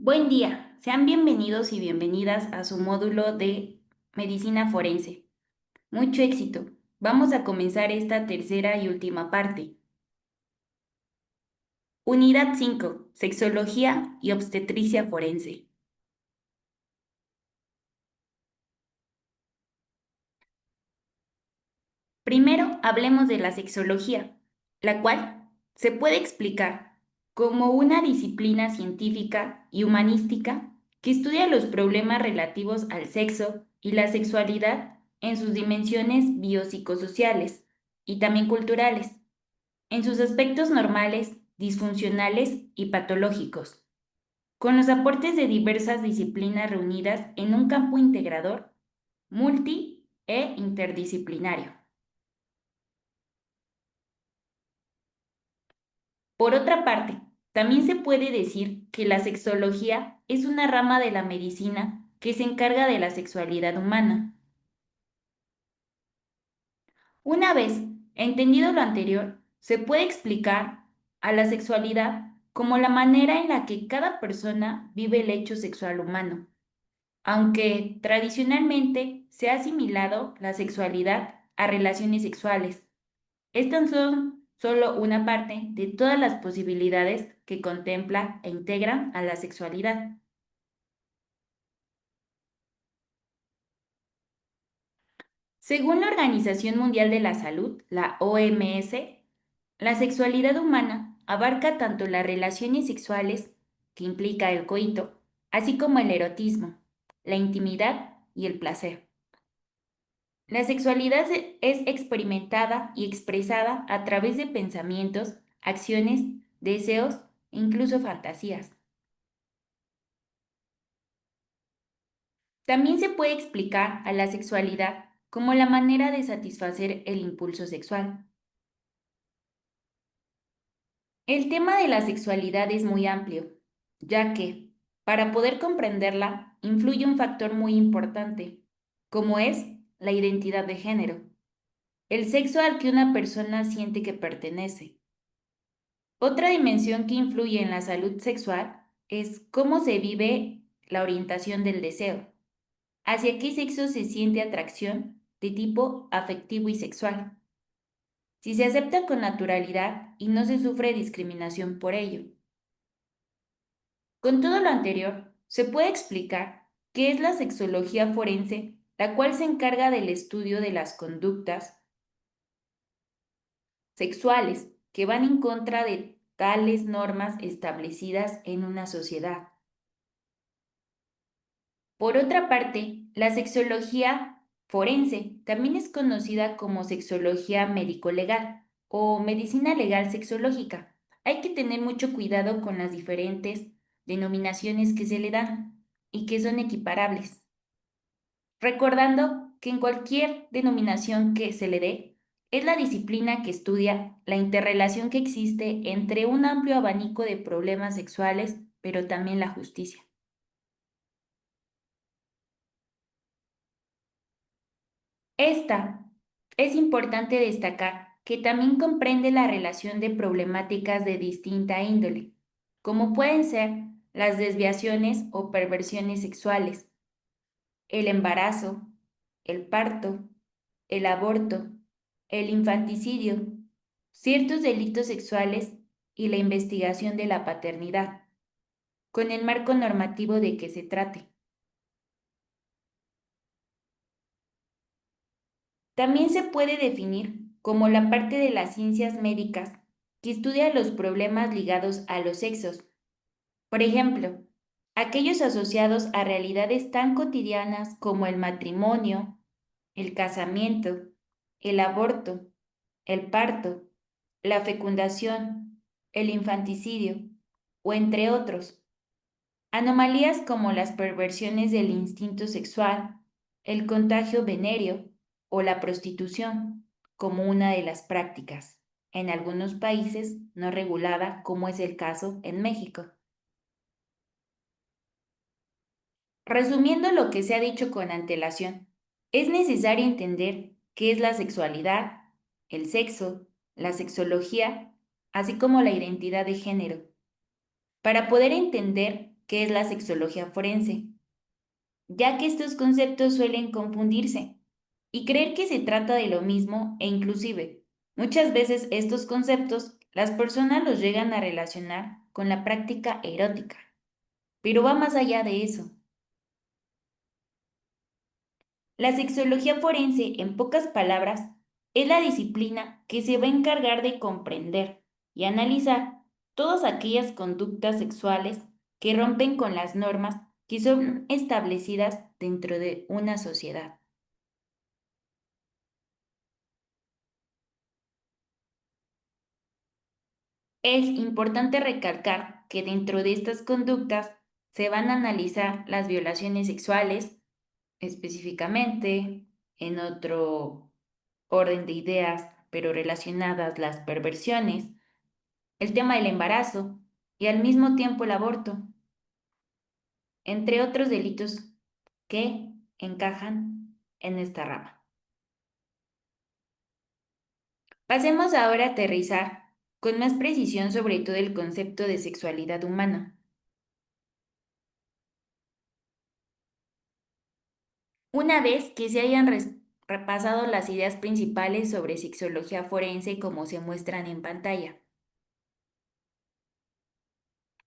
Buen día, sean bienvenidos y bienvenidas a su módulo de Medicina Forense. Mucho éxito. Vamos a comenzar esta tercera y última parte. Unidad 5, Sexología y Obstetricia Forense. Primero hablemos de la sexología, la cual se puede explicar como una disciplina científica y humanística que estudia los problemas relativos al sexo y la sexualidad en sus dimensiones biopsicosociales y también culturales, en sus aspectos normales, disfuncionales y patológicos, con los aportes de diversas disciplinas reunidas en un campo integrador, multi e interdisciplinario. Por otra parte, también se puede decir que la sexología es una rama de la medicina que se encarga de la sexualidad humana. Una vez entendido lo anterior, se puede explicar a la sexualidad como la manera en la que cada persona vive el hecho sexual humano, aunque tradicionalmente se ha asimilado la sexualidad a relaciones sexuales. Estas son solo una parte de todas las posibilidades que contempla e integran a la sexualidad. Según la Organización Mundial de la Salud, la OMS, la sexualidad humana abarca tanto las relaciones sexuales, que implica el coito, así como el erotismo, la intimidad y el placer. La sexualidad es experimentada y expresada a través de pensamientos, acciones, deseos e incluso fantasías. También se puede explicar a la sexualidad como la manera de satisfacer el impulso sexual. El tema de la sexualidad es muy amplio, ya que, para poder comprenderla, influye un factor muy importante, como es la identidad de género, el sexo al que una persona siente que pertenece. Otra dimensión que influye en la salud sexual es cómo se vive la orientación del deseo. ¿Hacia qué sexo se siente atracción de tipo afectivo y sexual? Si se acepta con naturalidad y no se sufre discriminación por ello. Con todo lo anterior, se puede explicar qué es la sexología forense, la cual se encarga del estudio de las conductas sexuales que van en contra de tales normas establecidas en una sociedad. Por otra parte, la sexología forense también es conocida como sexología médico-legal o medicina legal sexológica. Hay que tener mucho cuidado con las diferentes denominaciones que se le dan y que son equiparables, recordando que en cualquier denominación que se le dé, es la disciplina que estudia la interrelación que existe entre un amplio abanico de problemas sexuales, pero también la justicia. Esta es importante destacar que también comprende la relación de problemáticas de distinta índole, como pueden ser las desviaciones o perversiones sexuales, el embarazo, el parto, el aborto, el infanticidio, ciertos delitos sexuales y la investigación de la paternidad, con el marco normativo de que se trate. También se puede definir como la parte de las ciencias médicas que estudia los problemas ligados a los sexos. Por ejemplo, aquellos asociados a realidades tan cotidianas como el matrimonio, el casamiento, el aborto, el parto, la fecundación, el infanticidio, o entre otros. Anomalías como las perversiones del instinto sexual, el contagio venéreo o la prostitución como una de las prácticas, en algunos países no regulada, como es el caso en México. Resumiendo lo que se ha dicho con antelación, es necesario entender qué es la sexualidad, el sexo, la sexología, así como la identidad de género, para poder entender qué es la sexología forense, ya que estos conceptos suelen confundirse y creer que se trata de lo mismo e inclusive muchas veces estos conceptos las personas los llegan a relacionar con la práctica erótica, pero va más allá de eso. La sexología forense, en pocas palabras, es la disciplina que se va a encargar de comprender y analizar todas aquellas conductas sexuales que rompen con las normas que son establecidas dentro de una sociedad. Es importante recalcar que dentro de estas conductas se van a analizar las violaciones sexuales, específicamente, en otro orden de ideas, pero relacionadas las perversiones, el tema del embarazo y al mismo tiempo el aborto, entre otros delitos que encajan en esta rama. Pasemos ahora a aterrizar con más precisión sobre todo el concepto de sexualidad humana. Una vez que se hayan repasado las ideas principales sobre sexología forense como se muestran en pantalla,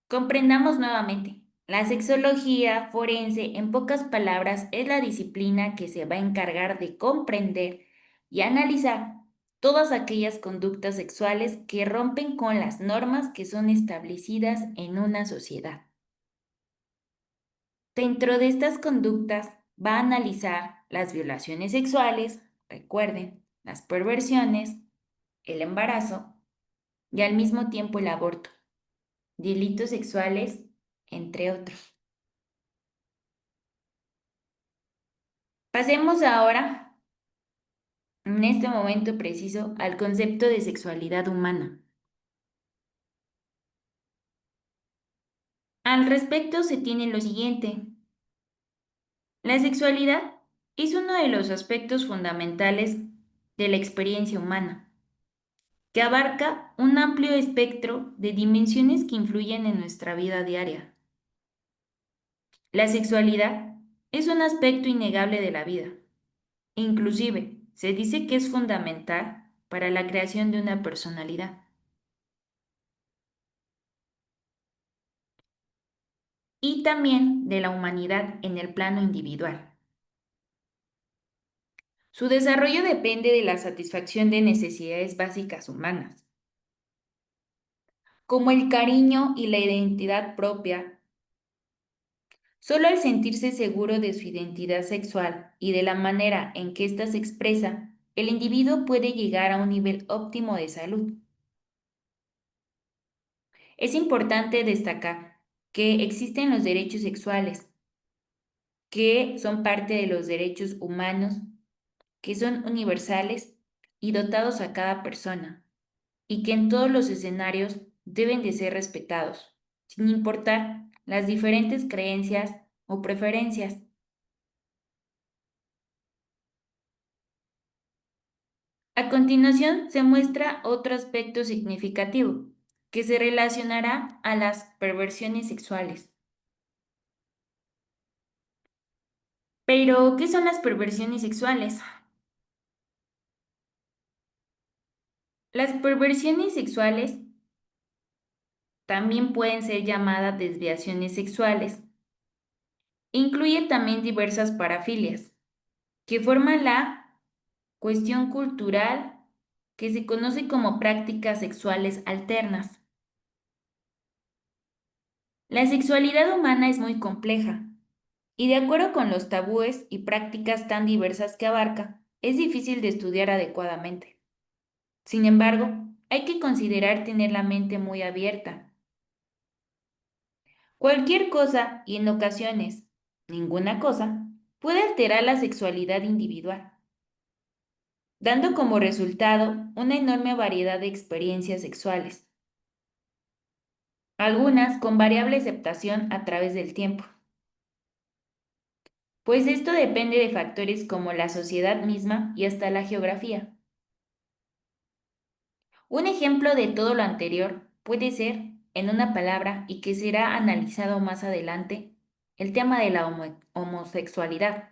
comprendamos nuevamente. La sexología forense, en pocas palabras, es la disciplina que se va a encargar de comprender y analizar todas aquellas conductas sexuales que rompen con las normas que son establecidas en una sociedad. Dentro de estas conductas va a analizar las violaciones sexuales, recuerden, las perversiones, el embarazo y al mismo tiempo el aborto, delitos sexuales, entre otros. Pasemos ahora, en este momento preciso, al concepto de sexualidad humana. Al respecto se tiene lo siguiente. La sexualidad es uno de los aspectos fundamentales de la experiencia humana, que abarca un amplio espectro de dimensiones que influyen en nuestra vida diaria. La sexualidad es un aspecto innegable de la vida. Inclusive, se dice que es fundamental para la creación de una personalidad y también de la humanidad en el plano individual. Su desarrollo depende de la satisfacción de necesidades básicas humanas, como el cariño y la identidad propia. Solo al sentirse seguro de su identidad sexual y de la manera en que ésta se expresa, el individuo puede llegar a un nivel óptimo de salud. Es importante destacar que existen los derechos sexuales, que son parte de los derechos humanos, que son universales y dotados a cada persona, y que en todos los escenarios deben de ser respetados, sin importar las diferentes creencias o preferencias. A continuación se muestra otro aspecto significativo, que se relacionará a las perversiones sexuales. Pero, ¿qué son las perversiones sexuales? Las perversiones sexuales también pueden ser llamadas desviaciones sexuales. Incluye también diversas parafilias, que forman la cuestión cultural que se conoce como prácticas sexuales alternas. La sexualidad humana es muy compleja y de acuerdo con los tabúes y prácticas tan diversas que abarca, es difícil de estudiar adecuadamente. Sin embargo, hay que considerar tener la mente muy abierta. Cualquier cosa, y en ocasiones ninguna cosa, puede alterar la sexualidad individual, dando como resultado una enorme variedad de experiencias sexuales, algunas con variable aceptación a través del tiempo. Pues esto depende de factores como la sociedad misma y hasta la geografía. Un ejemplo de todo lo anterior puede ser en una palabra, y que será analizado más adelante, el tema de la homosexualidad.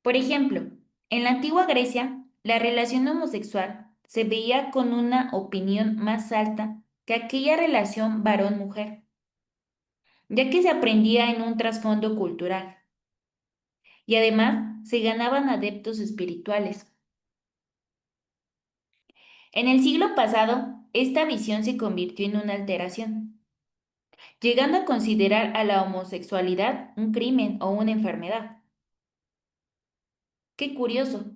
Por ejemplo, en la antigua Grecia, la relación homosexual se veía con una opinión más alta que aquella relación varón-mujer, ya que se aprendía en un trasfondo cultural y además se ganaban adeptos espirituales. En el siglo pasado, esta visión se convirtió en una alteración, llegando a considerar a la homosexualidad un crimen o una enfermedad. Qué curioso.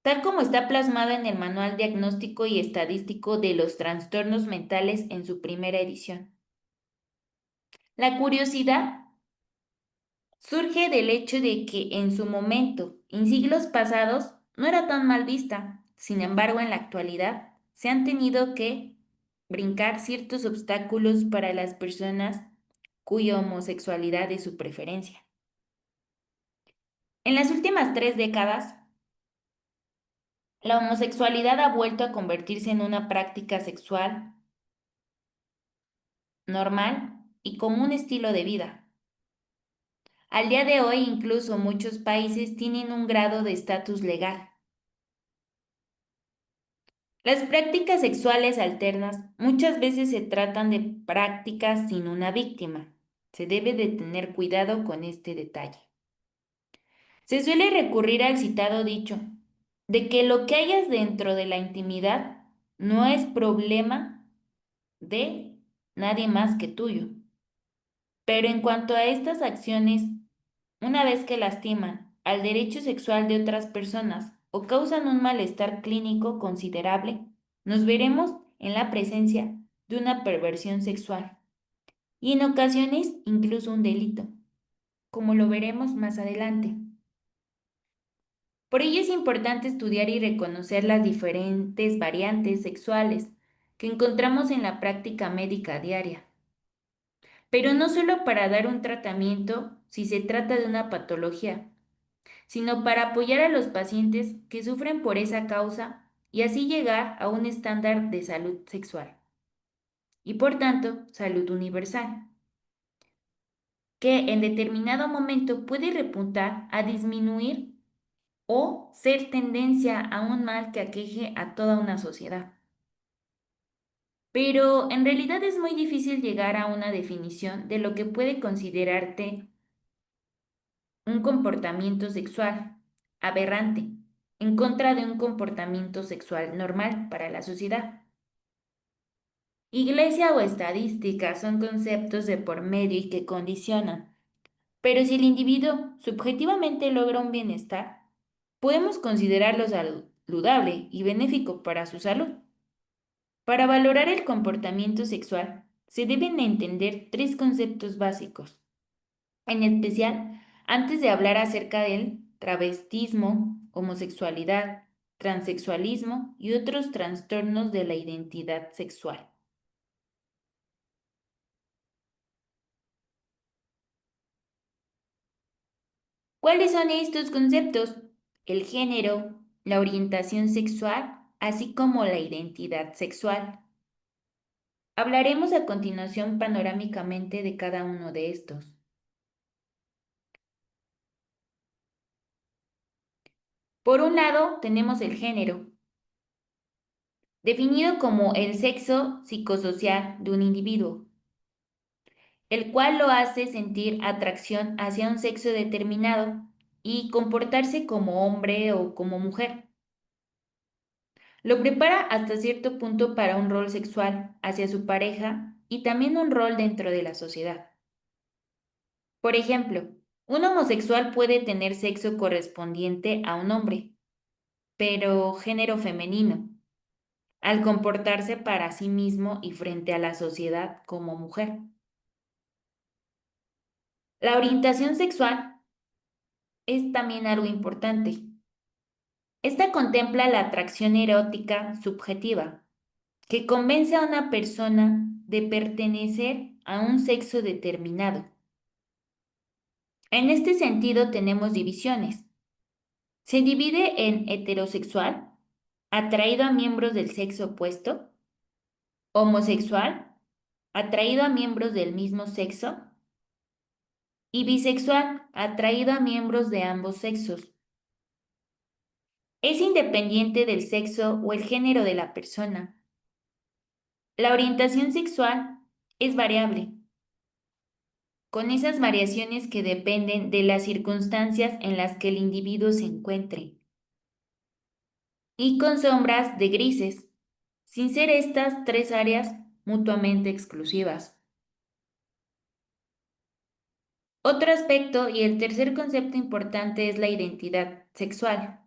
Tal como está plasmada en el Manual Diagnóstico y Estadístico de los Trastornos Mentales en su primera edición. La curiosidad surge del hecho de que en su momento, en siglos pasados, no era tan mal vista. Sin embargo, en la actualidad, se han tenido que brincar ciertos obstáculos para las personas cuya homosexualidad es su preferencia. En las últimas 3 décadas, la homosexualidad ha vuelto a convertirse en una práctica sexual normal y como un estilo de vida. Al día de hoy, incluso muchos países tienen un grado de estatus legal. Las prácticas sexuales alternas muchas veces se tratan de prácticas sin una víctima. Se debe de tener cuidado con este detalle. Se suele recurrir al citado dicho de que lo que hayas dentro de la intimidad no es problema de nadie más que tuyo. Pero en cuanto a estas acciones, una vez que lastiman al derecho sexual de otras personas o causan un malestar clínico considerable, nos veremos en la presencia de una perversión sexual y en ocasiones incluso un delito, como lo veremos más adelante. Por ello es importante estudiar y reconocer las diferentes variantes sexuales que encontramos en la práctica médica diaria, pero no solo para dar un tratamiento si se trata de una patología, sino para apoyar a los pacientes que sufren por esa causa y así llegar a un estándar de salud sexual y por tanto salud universal, que en determinado momento puede repuntar a disminuir o ser tendencia a un mal que aqueje a toda una sociedad. Pero en realidad es muy difícil llegar a una definición de lo que puede considerarte un comportamiento sexual aberrante en contra de un comportamiento sexual normal para la sociedad. Iglesia o estadística son conceptos de por medio y que condicionan, pero si el individuo subjetivamente logra un bienestar, podemos considerarlo saludable y benéfico para su salud. Para valorar el comportamiento sexual, se deben entender 3 conceptos básicos. En especial, antes de hablar acerca del travestismo, homosexualidad, transexualismo y otros trastornos de la identidad sexual. ¿Cuáles son estos conceptos? El género, la orientación sexual, así como la identidad sexual. Hablaremos a continuación panorámicamente de cada uno de estos. Por un lado, tenemos el género, definido como el sexo psicosocial de un individuo, el cual lo hace sentir atracción hacia un sexo determinado y comportarse como hombre o como mujer. Lo prepara hasta cierto punto para un rol sexual hacia su pareja y también un rol dentro de la sociedad. Por ejemplo, un homosexual puede tener sexo correspondiente a un hombre, pero género femenino, al comportarse para sí mismo y frente a la sociedad como mujer. La orientación sexual es también algo importante. Esta contempla la atracción erótica subjetiva, que convence a una persona de pertenecer a un sexo determinado. En este sentido tenemos divisiones. Se divide en heterosexual, atraído a miembros del sexo opuesto, homosexual, atraído a miembros del mismo sexo, y bisexual, atraído a miembros de ambos sexos. Es independiente del sexo o el género de la persona. La orientación sexual es variable, con esas variaciones que dependen de las circunstancias en las que el individuo se encuentre, y con sombras de grises, sin ser estas tres áreas mutuamente exclusivas. Otro aspecto y el tercer concepto importante es la identidad sexual.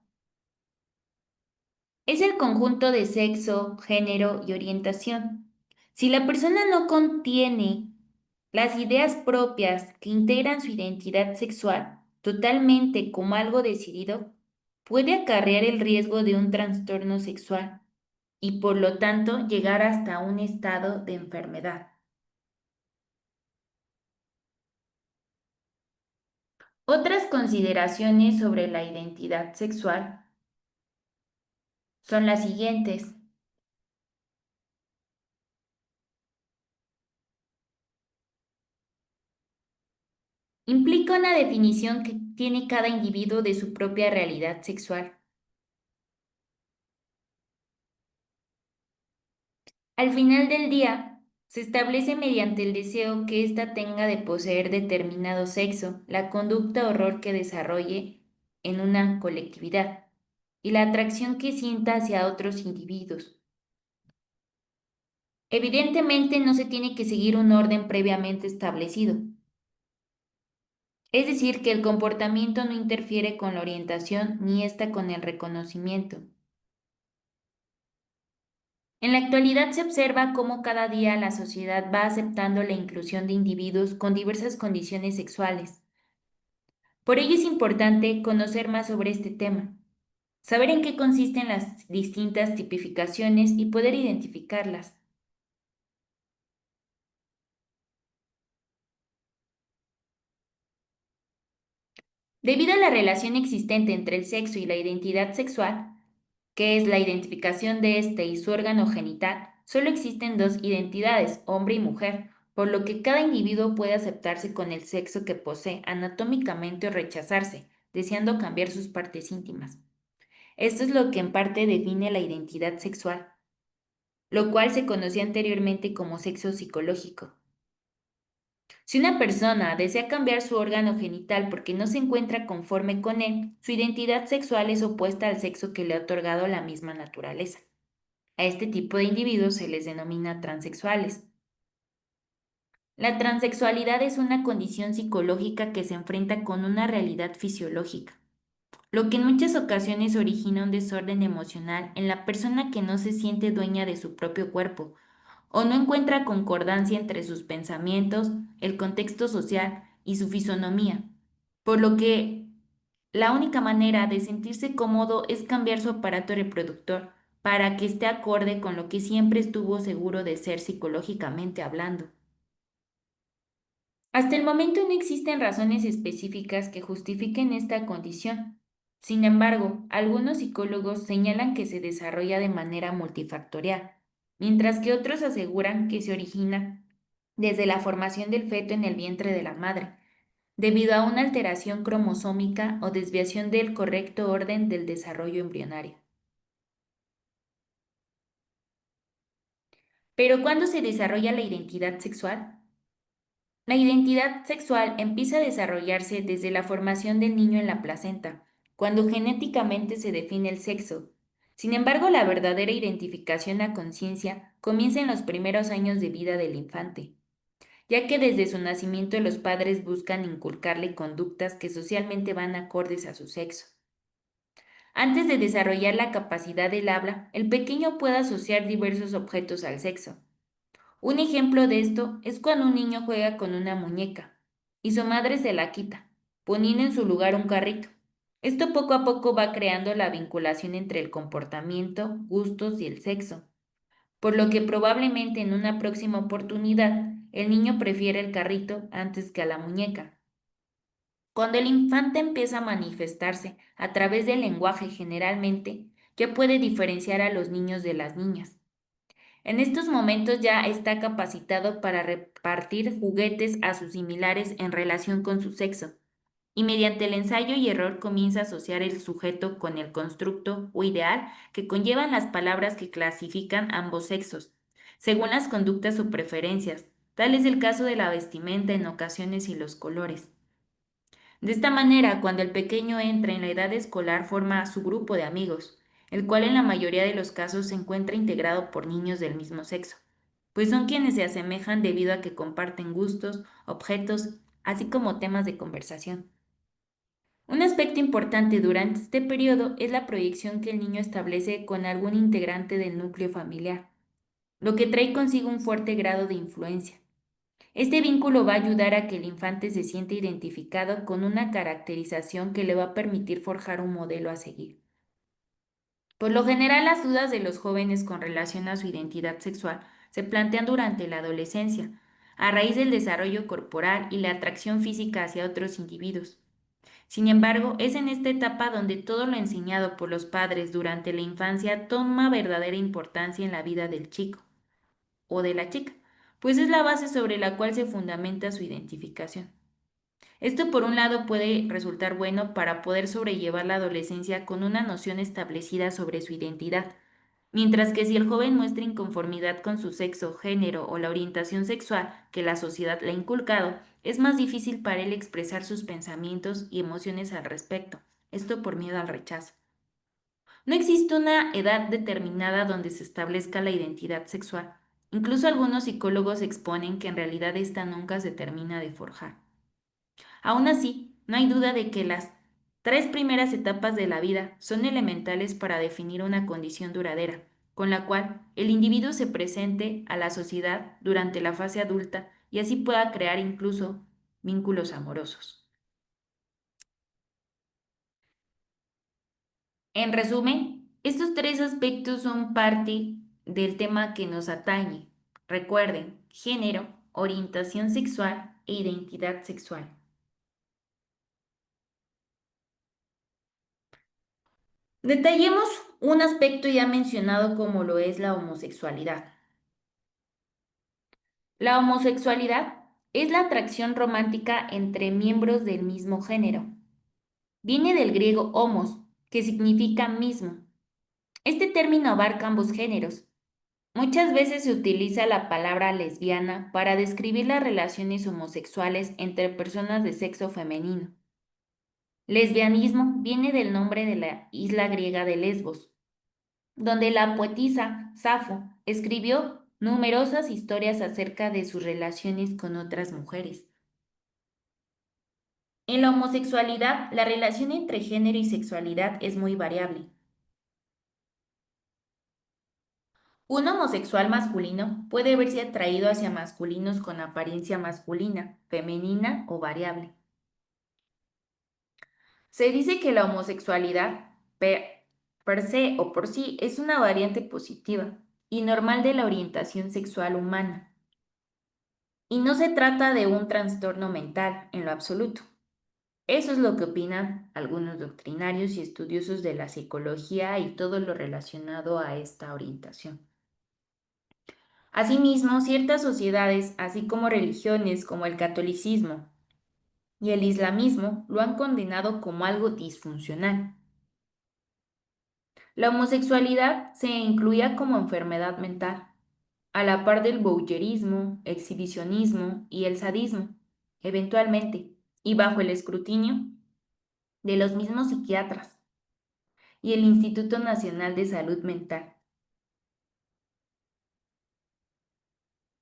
Es el conjunto de sexo, género y orientación. Si la persona no contiene las ideas propias que integran su identidad sexual totalmente como algo decidido, puede acarrear el riesgo de un trastorno sexual y por lo tanto llegar hasta un estado de enfermedad. Otras consideraciones sobre la identidad sexual son las siguientes. Implica una definición que tiene cada individuo de su propia realidad sexual. Al final del día, se establece mediante el deseo que ésta tenga de poseer determinado sexo, la conducta o rol que desarrolle en una colectividad y la atracción que sienta hacia otros individuos. Evidentemente no se tiene que seguir un orden previamente establecido, es decir, que el comportamiento no interfiere con la orientación ni ésta con el reconocimiento. En la actualidad se observa cómo cada día la sociedad va aceptando la inclusión de individuos con diversas condiciones sexuales. Por ello es importante conocer más sobre este tema, saber en qué consisten las distintas tipificaciones y poder identificarlas. Debido a la relación existente entre el sexo y la identidad sexual, que es la identificación de éste y su órgano genital, solo existen dos identidades, hombre y mujer, por lo que cada individuo puede aceptarse con el sexo que posee anatómicamente o rechazarse, deseando cambiar sus partes íntimas. Esto es lo que en parte define la identidad sexual, lo cual se conocía anteriormente como sexo psicológico. Si una persona desea cambiar su órgano genital porque no se encuentra conforme con él, su identidad sexual es opuesta al sexo que le ha otorgado la misma naturaleza. A este tipo de individuos se les denomina transexuales. La transexualidad es una condición psicológica que se enfrenta con una realidad fisiológica, lo que en muchas ocasiones origina un desorden emocional en la persona que no se siente dueña de su propio cuerpo o no encuentra concordancia entre sus pensamientos, el contexto social y su fisonomía, por lo que la única manera de sentirse cómodo es cambiar su aparato reproductor para que esté acorde con lo que siempre estuvo seguro de ser psicológicamente hablando. Hasta el momento no existen razones específicas que justifiquen esta condición. Sin embargo, algunos psicólogos señalan que se desarrolla de manera multifactorial, mientras que otros aseguran que se origina desde la formación del feto en el vientre de la madre, debido a una alteración cromosómica o desviación del correcto orden del desarrollo embrionario. Pero ¿cuándo se desarrolla la identidad sexual? La identidad sexual empieza a desarrollarse desde la formación del niño en la placenta, cuando genéticamente se define el sexo. Sin embargo, la verdadera identificación a conciencia comienza en los primeros años de vida del infante, ya que desde su nacimiento los padres buscan inculcarle conductas que socialmente van acordes a su sexo. Antes de desarrollar la capacidad del habla, el pequeño puede asociar diversos objetos al sexo. Un ejemplo de esto es cuando un niño juega con una muñeca y su madre se la quita, poniendo en su lugar un carrito. Esto poco a poco va creando la vinculación entre el comportamiento, gustos y el sexo, por lo que probablemente en una próxima oportunidad el niño prefiere el carrito antes que a la muñeca. Cuando el infante empieza a manifestarse a través del lenguaje generalmente, ya puede diferenciar a los niños de las niñas. En estos momentos ya está capacitado para repartir juguetes a sus similares en relación con su sexo, y mediante el ensayo y error comienza a asociar el sujeto con el constructo o ideal que conllevan las palabras que clasifican ambos sexos, según las conductas o preferencias. Tal es el caso de la vestimenta en ocasiones y los colores. De esta manera, cuando el pequeño entra en la edad escolar, forma su grupo de amigos, el cual en la mayoría de los casos se encuentra integrado por niños del mismo sexo, pues son quienes se asemejan debido a que comparten gustos, objetos, así como temas de conversación. Un aspecto importante durante este periodo es la proyección que el niño establece con algún integrante del núcleo familiar, lo que trae consigo un fuerte grado de influencia. Este vínculo va a ayudar a que el infante se sienta identificado con una caracterización que le va a permitir forjar un modelo a seguir. Por lo general, las dudas de los jóvenes con relación a su identidad sexual se plantean durante la adolescencia, a raíz del desarrollo corporal y la atracción física hacia otros individuos. Sin embargo, es en esta etapa donde todo lo enseñado por los padres durante la infancia toma verdadera importancia en la vida del chico o de la chica, pues es la base sobre la cual se fundamenta su identificación. Esto por un lado puede resultar bueno para poder sobrellevar la adolescencia con una noción establecida sobre su identidad, mientras que si el joven muestra inconformidad con su sexo, género o la orientación sexual que la sociedad le ha inculcado, es más difícil para él expresar sus pensamientos y emociones al respecto, esto por miedo al rechazo. No existe una edad determinada donde se establezca la identidad sexual. Incluso algunos psicólogos exponen que en realidad esta nunca se termina de forjar. Aún así, no hay duda de que las tres primeras etapas de la vida son elementales para definir una condición duradera, con la cual el individuo se presente a la sociedad durante la fase adulta y así pueda crear incluso vínculos amorosos. En resumen, estos tres aspectos son parte del tema que nos atañe. Recuerden, género, orientación sexual e identidad sexual. Detallemos un aspecto ya mencionado como lo es la homosexualidad. La homosexualidad es la atracción romántica entre miembros del mismo género. Viene del griego homos, que significa mismo. Este término abarca ambos géneros. Muchas veces se utiliza la palabra lesbiana para describir las relaciones homosexuales entre personas de sexo femenino. Lesbianismo viene del nombre de la isla griega de Lesbos, donde la poetisa Safo escribió numerosas historias acerca de sus relaciones con otras mujeres. En la homosexualidad, la relación entre género y sexualidad es muy variable. Un homosexual masculino puede verse atraído hacia masculinos con apariencia masculina, femenina o variable. Se dice que la homosexualidad per se o por sí es una variante positiva y normal de la orientación sexual humana. Y no se trata de un trastorno mental en lo absoluto. Eso es lo que opinan algunos doctrinarios y estudiosos de la psicología y todo lo relacionado a esta orientación. Asimismo, ciertas sociedades, así como religiones como el catolicismo y el islamismo, lo han condenado como algo disfuncional. La homosexualidad se incluía como enfermedad mental, a la par del voyeurismo, exhibicionismo y el sadismo, eventualmente, y bajo el escrutinio de los mismos psiquiatras y el Instituto Nacional de Salud Mental,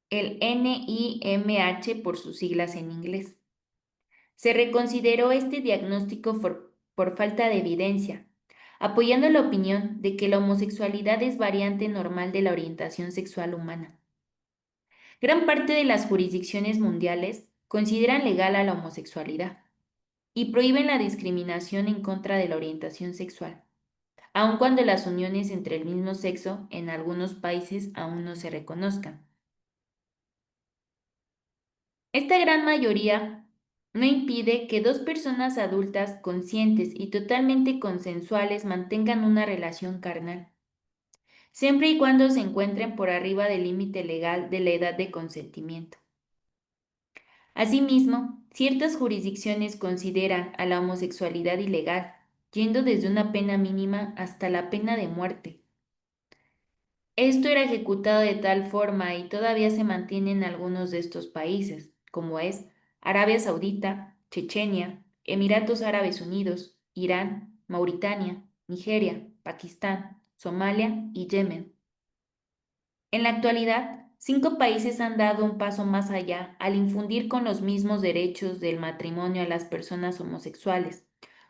el NIMH por sus siglas en inglés. Se reconsideró este diagnóstico por falta de evidencia, apoyando la opinión de que la homosexualidad es variante normal de la orientación sexual humana. Gran parte de las jurisdicciones mundiales consideran legal a la homosexualidad y prohíben la discriminación en contra de la orientación sexual, aun cuando las uniones entre el mismo sexo en algunos países aún no se reconozcan. Esta gran mayoría no impide que dos personas adultas conscientes y totalmente consensuales mantengan una relación carnal. siempre y cuando se encuentren por arriba del límite legal de la edad de consentimiento. Asimismo, ciertas jurisdicciones consideran a la homosexualidad ilegal, yendo desde una pena mínima hasta la pena de muerte. Esto era ejecutado de tal forma y todavía se mantiene en algunos de estos países, como es Arabia Saudita, Chechenia, Emiratos Árabes Unidos, Irán, Mauritania, Nigeria, Pakistán, Somalia y Yemen. En la actualidad, 5 países han dado un paso más allá al infundir con los mismos derechos del matrimonio a las personas homosexuales,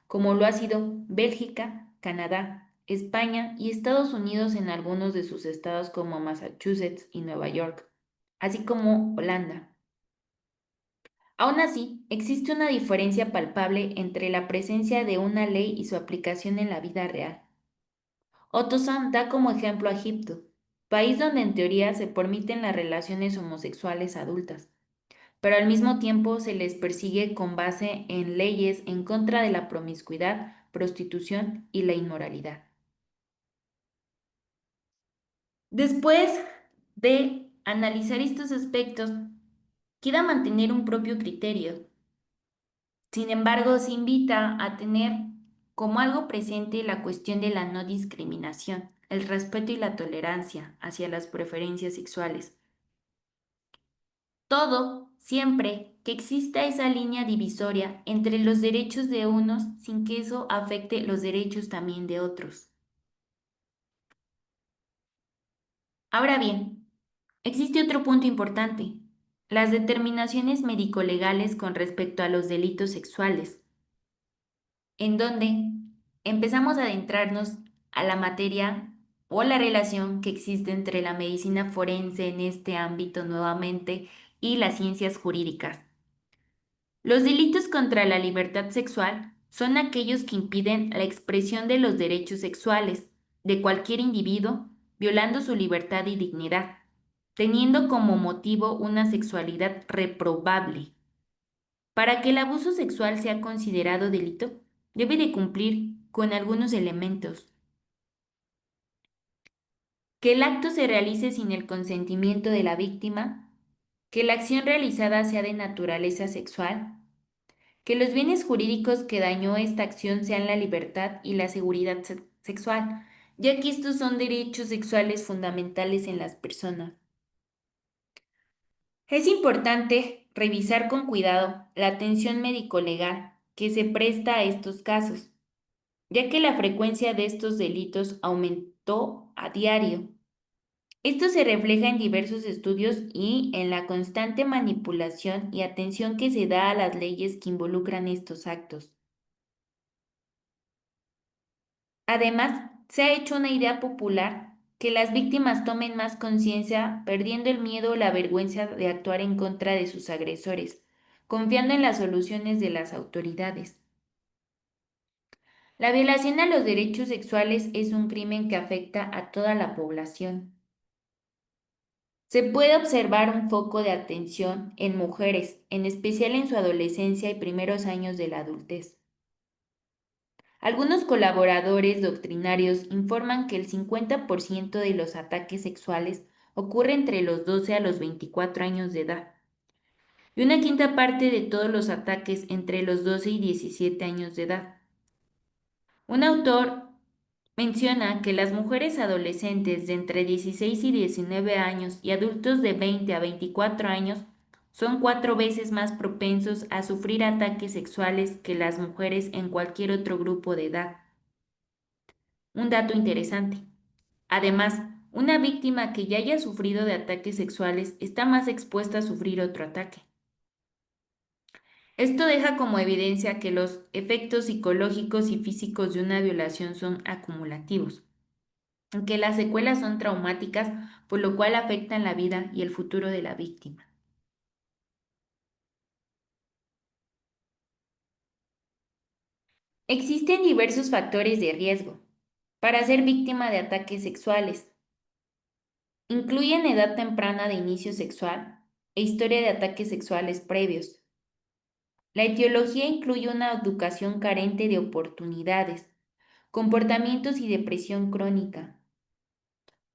como lo ha sido Bélgica, Canadá, España y Estados Unidos en algunos de sus estados como Massachusetts y Nueva York, así como Holanda. Aún así, existe una diferencia palpable entre la presencia de una ley y su aplicación en la vida real. Ottoson da como ejemplo a Egipto, país donde en teoría se permiten las relaciones homosexuales adultas, pero al mismo tiempo se les persigue con base en leyes en contra de la promiscuidad, prostitución y la inmoralidad. Después de analizar estos aspectos, queda mantener un propio criterio. Sin embargo, se invita a tener como algo presente la cuestión de la no discriminación, el respeto y la tolerancia hacia las preferencias sexuales. Todo siempre que exista esa línea divisoria entre los derechos de unos sin que eso afecte los derechos también de otros. Ahora bien, existe otro punto importante, las determinaciones médico-legales con respecto a los delitos sexuales, en donde empezamos a adentrarnos a la materia o la relación que existe entre la medicina forense en este ámbito nuevamente y las ciencias jurídicas. Los delitos contra la libertad sexual son aquellos que impiden la expresión de los derechos sexuales de cualquier individuo, violando su libertad y dignidad, teniendo como motivo una sexualidad reprobable. Para que el abuso sexual sea considerado delito, debe de cumplir con algunos elementos. Que el acto se realice sin el consentimiento de la víctima, que la acción realizada sea de naturaleza sexual, que los bienes jurídicos que dañó esta acción sean la libertad y la seguridad sexual, ya que estos son derechos sexuales fundamentales en las personas. Es importante revisar con cuidado la atención médico-legal que se presta a estos casos, ya que la frecuencia de estos delitos aumentó a diario. Esto se refleja en diversos estudios y en la constante manipulación y atención que se da a las leyes que involucran estos actos. Además, se ha hecho una idea popular que las víctimas tomen más conciencia, perdiendo el miedo o la vergüenza de actuar en contra de sus agresores, confiando en las soluciones de las autoridades. La violación a los derechos sexuales es un crimen que afecta a toda la población. Se puede observar un foco de atención en mujeres, en especial en su adolescencia y primeros años de la adultez. Algunos colaboradores doctrinarios informan que el 50% de los ataques sexuales ocurre entre los 12 a los 24 años de edad y una quinta parte de todos los ataques entre los 12 y 17 años de edad. Un autor menciona que las mujeres adolescentes de entre 16 y 19 años y adultos de 20 a 24 años son 4 veces más propensos a sufrir ataques sexuales que las mujeres en cualquier otro grupo de edad. Un dato interesante. Además, una víctima que ya haya sufrido de ataques sexuales está más expuesta a sufrir otro ataque. Esto deja como evidencia que los efectos psicológicos y físicos de una violación son acumulativos, aunque las secuelas son traumáticas, por lo cual afectan la vida y el futuro de la víctima. Existen diversos factores de riesgo para ser víctima de ataques sexuales. Incluyen edad temprana de inicio sexual e historia de ataques sexuales previos. La etiología incluye una educación carente de oportunidades, comportamientos y depresión crónica.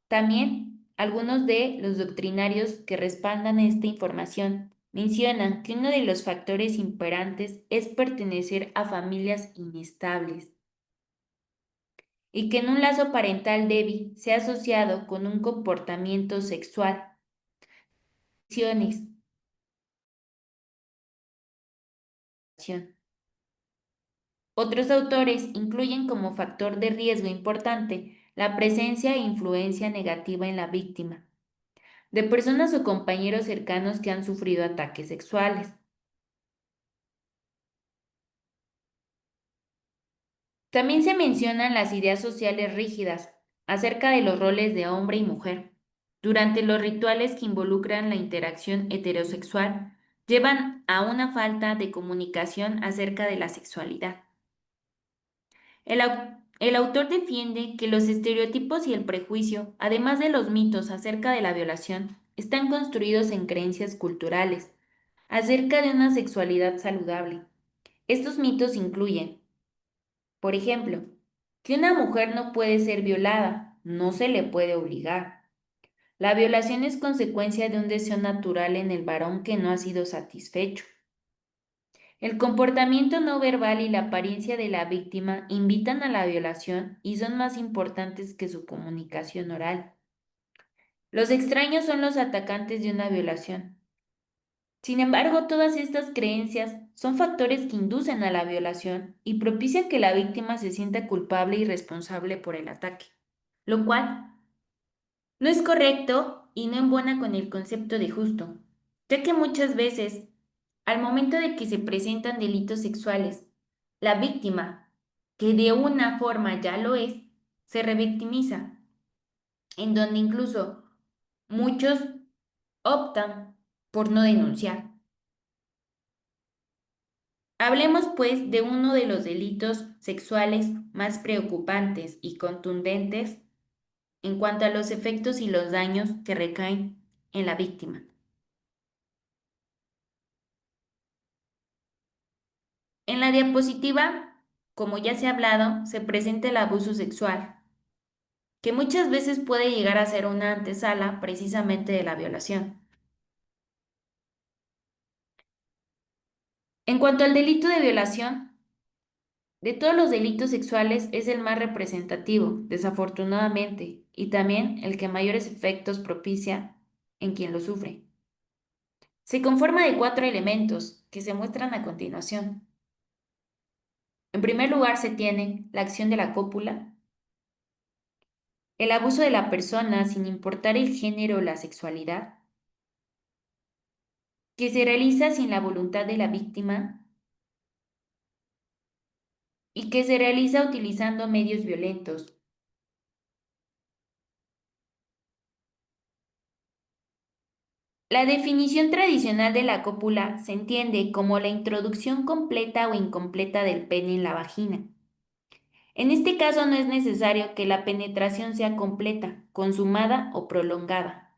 También algunos de los doctrinarios que respaldan esta información mencionan que uno de los factores imperantes es pertenecer a familias inestables y que en un lazo parental débil se ha asociado con un comportamiento sexual. Acciones. Otros autores incluyen como factor de riesgo importante la presencia e influencia negativa en la víctima, de personas o compañeros cercanos que han sufrido ataques sexuales. También se mencionan las ideas sociales rígidas acerca de los roles de hombre y mujer. Durante los rituales que involucran la interacción heterosexual, llevan a una falta de comunicación acerca de la sexualidad. El autor defiende que los estereotipos y el prejuicio, además de los mitos acerca de la violación, están construidos en creencias culturales acerca de una sexualidad saludable. Estos mitos incluyen, por ejemplo, que una mujer no puede ser violada, no se le puede obligar. La violación es consecuencia de un deseo natural en el varón que no ha sido satisfecho. El comportamiento no verbal y la apariencia de la víctima invitan a la violación y son más importantes que su comunicación oral. Los extraños son los atacantes de una violación. Sin embargo, todas estas creencias son factores que inducen a la violación y propician que la víctima se sienta culpable y responsable por el ataque, lo cual no es correcto y no embona con el concepto de justo, ya que muchas veces, al momento de que se presentan delitos sexuales, la víctima, que de una forma ya lo es, se revictimiza, en donde incluso muchos optan por no denunciar. Hablemos pues de uno de los delitos sexuales más preocupantes y contundentes en cuanto a los efectos y los daños que recaen en la víctima. En la diapositiva, como ya se ha hablado, se presenta el abuso sexual, que muchas veces puede llegar a ser una antesala precisamente de la violación. En cuanto al delito de violación, de todos los delitos sexuales es el más representativo, desafortunadamente, y también el que mayores efectos propicia en quien lo sufre. Se conforma de 4 elementos que se muestran a continuación. En primer lugar se tiene la acción de la cópula, el abuso de la persona sin importar el género o la sexualidad, que se realiza sin la voluntad de la víctima y que se realiza utilizando medios violentos. La definición tradicional de la cópula se entiende como la introducción completa o incompleta del pene en la vagina. En este caso no es necesario que la penetración sea completa, consumada o prolongada.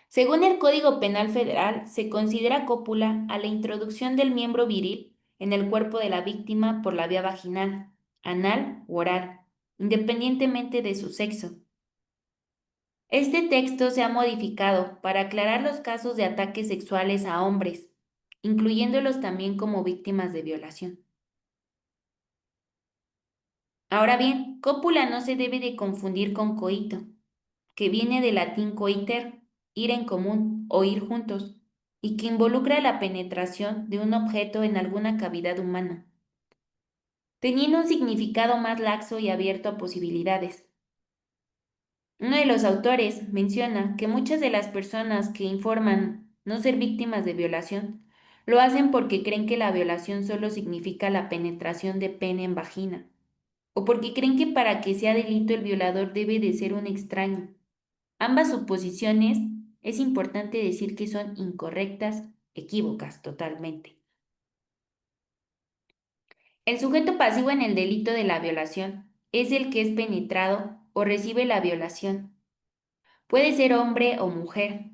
Según el Código Penal Federal, se considera cópula a la introducción del miembro viril en el cuerpo de la víctima por la vía vaginal, anal u oral, independientemente de su sexo. Este texto se ha modificado para aclarar los casos de ataques sexuales a hombres, incluyéndolos también como víctimas de violación. Ahora bien, cópula no se debe de confundir con coito, que viene del latín coiter, ir en común o ir juntos, y que involucra la penetración de un objeto en alguna cavidad humana, teniendo un significado más laxo y abierto a posibilidades. Uno de los autores menciona que muchas de las personas que informan no ser víctimas de violación lo hacen porque creen que la violación solo significa la penetración de pene en vagina, o porque creen que para que sea delito el violador debe de ser un extraño. Ambas suposiciones es importante decir que son incorrectas, equívocas totalmente. El sujeto pasivo en el delito de la violación es el que es penetrado o recibe la violación. Puede ser hombre o mujer,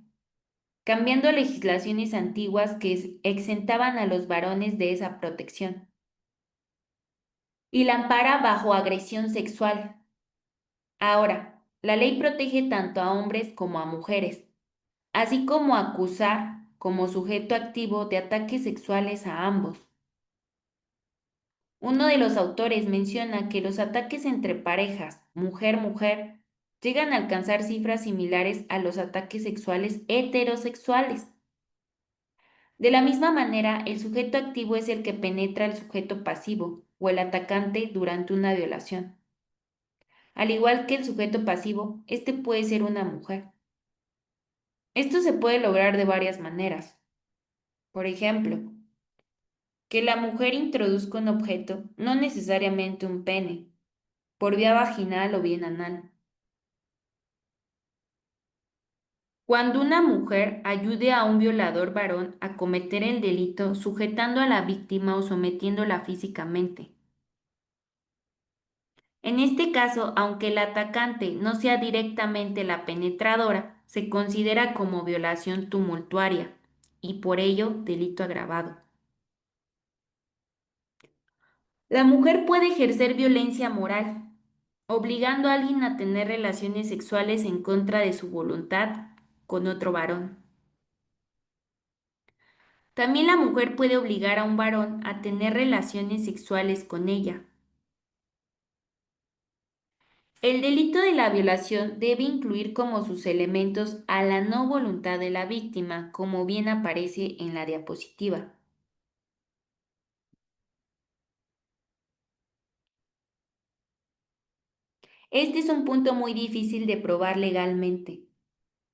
cambiando legislaciones antiguas que exentaban a los varones de esa protección. Y la ampara bajo agresión sexual. Ahora, La ley protege tanto a hombres como a mujeres, así como acusar como sujeto activo de ataques sexuales a ambos. Uno de los autores menciona que los ataques entre parejas, mujer-mujer, llegan a alcanzar cifras similares a los ataques sexuales heterosexuales. De la misma manera, el sujeto activo es el que penetra al sujeto pasivo o el atacante durante una violación. Al igual que el sujeto pasivo, este puede ser una mujer. Esto se puede lograr de varias maneras. Por ejemplo, que la mujer introduzca un objeto, no necesariamente un pene, por vía vaginal o bien anal. Cuando una mujer ayude a un violador varón a cometer el delito sujetando a la víctima o sometiéndola físicamente. En este caso, aunque el atacante no sea directamente la penetradora, se considera como violación tumultuaria y por ello delito agravado. La mujer puede ejercer violencia moral, obligando a alguien a tener relaciones sexuales en contra de su voluntad con otro varón. También la mujer puede obligar a un varón a tener relaciones sexuales con ella. El delito de la violación debe incluir como sus elementos a la no voluntad de la víctima, como bien aparece en la diapositiva. Este es un punto muy difícil de probar legalmente,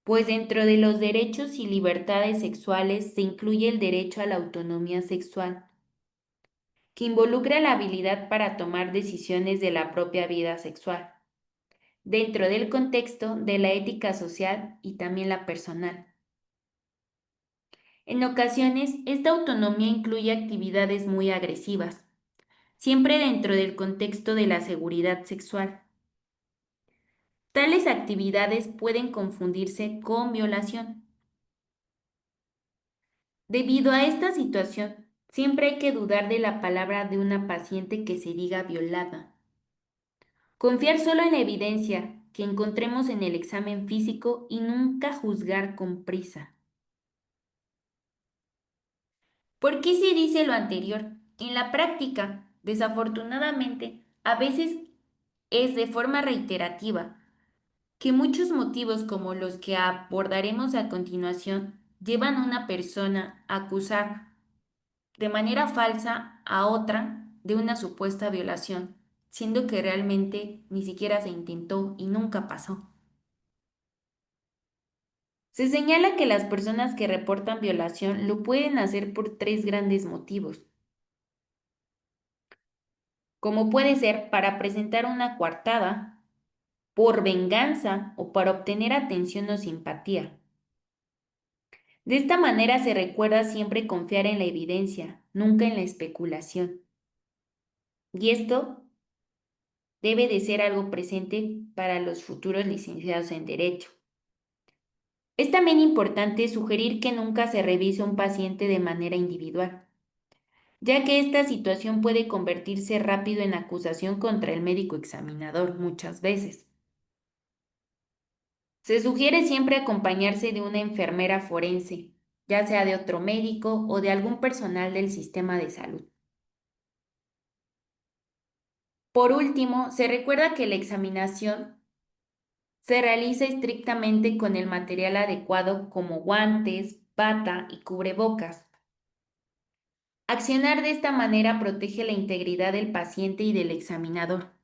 pues dentro de los derechos y libertades sexuales se incluye el derecho a la autonomía sexual, que involucra la habilidad para tomar decisiones de la propia vida sexual, dentro del contexto de la ética social y también la personal. En ocasiones, esta autonomía incluye actividades muy agresivas, siempre dentro del contexto de la seguridad sexual. Tales actividades pueden confundirse con violación. Debido a esta situación, siempre hay que dudar de la palabra de una paciente que se diga violada. Confiar solo en la evidencia que encontremos en el examen físico y nunca juzgar con prisa. ¿Por qué se dice lo anterior? En la práctica, desafortunadamente, a veces es de forma reiterativa, que muchos motivos como los que abordaremos a continuación llevan a una persona a acusar de manera falsa a otra de una supuesta violación, siendo que realmente ni siquiera se intentó y nunca pasó. Se señala que las personas que reportan violación lo pueden hacer por tres grandes motivos, como puede ser para presentar una coartada, por venganza o para obtener atención o simpatía. De esta manera se recuerda siempre confiar en la evidencia, nunca en la especulación. Y esto debe de ser algo presente para los futuros licenciados en Derecho. Es también importante sugerir que nunca se revise a un paciente de manera individual, ya que esta situación puede convertirse rápido en acusación contra el médico examinador muchas veces. Se sugiere siempre acompañarse de una enfermera forense, ya sea de otro médico o de algún personal del sistema de salud. Por último, se recuerda que la examinación se realiza estrictamente con el material adecuado como guantes, bata y cubrebocas. Accionar de esta manera protege la integridad del paciente y del examinador.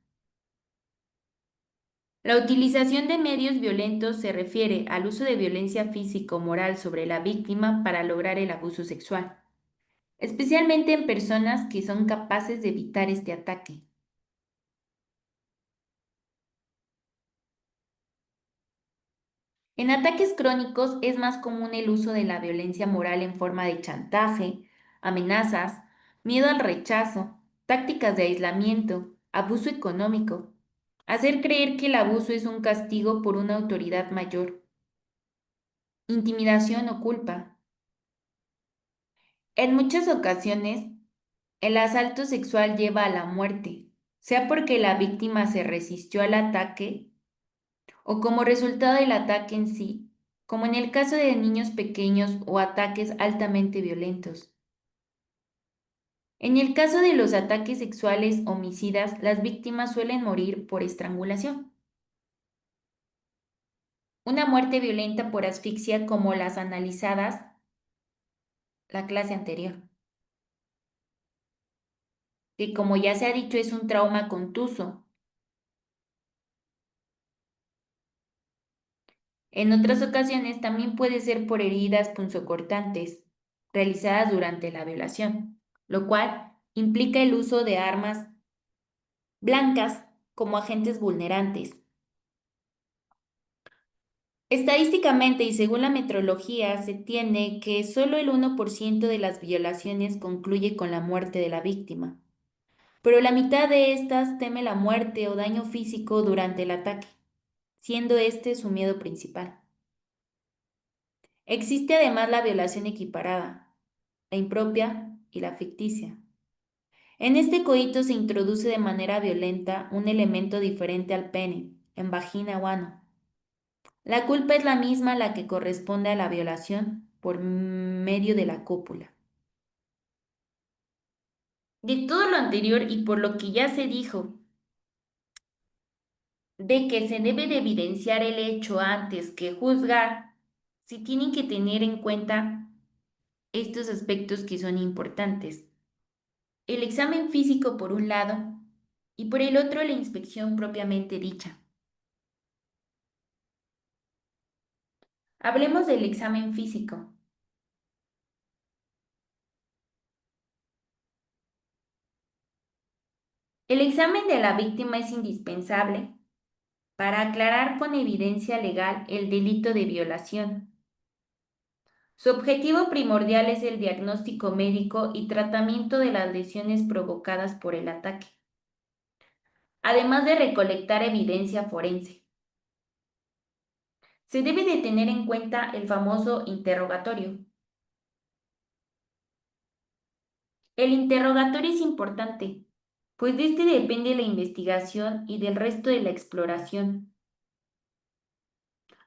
La utilización de medios violentos se refiere al uso de violencia física o moral sobre la víctima para lograr el abuso sexual, especialmente en personas que son capaces de evitar este ataque. En ataques crónicos es más común el uso de la violencia moral en forma de chantaje, amenazas, miedo al rechazo, tácticas de aislamiento, abuso económico, hacer creer que el abuso es un castigo por una autoridad mayor, intimidación o culpa. En muchas ocasiones, el asalto sexual lleva a la muerte, sea porque la víctima se resistió al ataque o como resultado del ataque en sí, como en el caso de niños pequeños o ataques altamente violentos. En el caso de los ataques sexuales homicidas, las víctimas suelen morir por estrangulación. Una muerte violenta por asfixia como las analizadas la clase anterior, que como ya se ha dicho es un trauma contuso. En otras ocasiones también puede ser por heridas punzocortantes realizadas durante la violación, lo cual implica el uso de armas blancas como agentes vulnerantes. Estadísticamente y según la metrología, se tiene que solo el 1% de las violaciones concluye con la muerte de la víctima, pero la mitad de estas teme la muerte o daño físico durante el ataque, siendo este su miedo principal. Existe además la violación equiparada, la impropia y la ficticia. En este coito se introduce de manera violenta un elemento diferente al pene, en vagina o ano. La culpa es la misma a la que corresponde a la violación por medio de la cópula. De todo lo anterior y por lo que ya se dijo, de que se debe de evidenciar el hecho antes que juzgar, se tienen que tener en cuenta estos aspectos que son importantes. El examen físico por un lado y por el otro la inspección propiamente dicha. Hablemos del examen físico. El examen de la víctima es indispensable para aclarar con evidencia legal el delito de violación. Su objetivo primordial es el diagnóstico médico y tratamiento de las lesiones provocadas por el ataque, además de recolectar evidencia forense. Se debe de tener en cuenta el famoso interrogatorio. El interrogatorio es importante, pues de este depende la investigación y del resto de la exploración.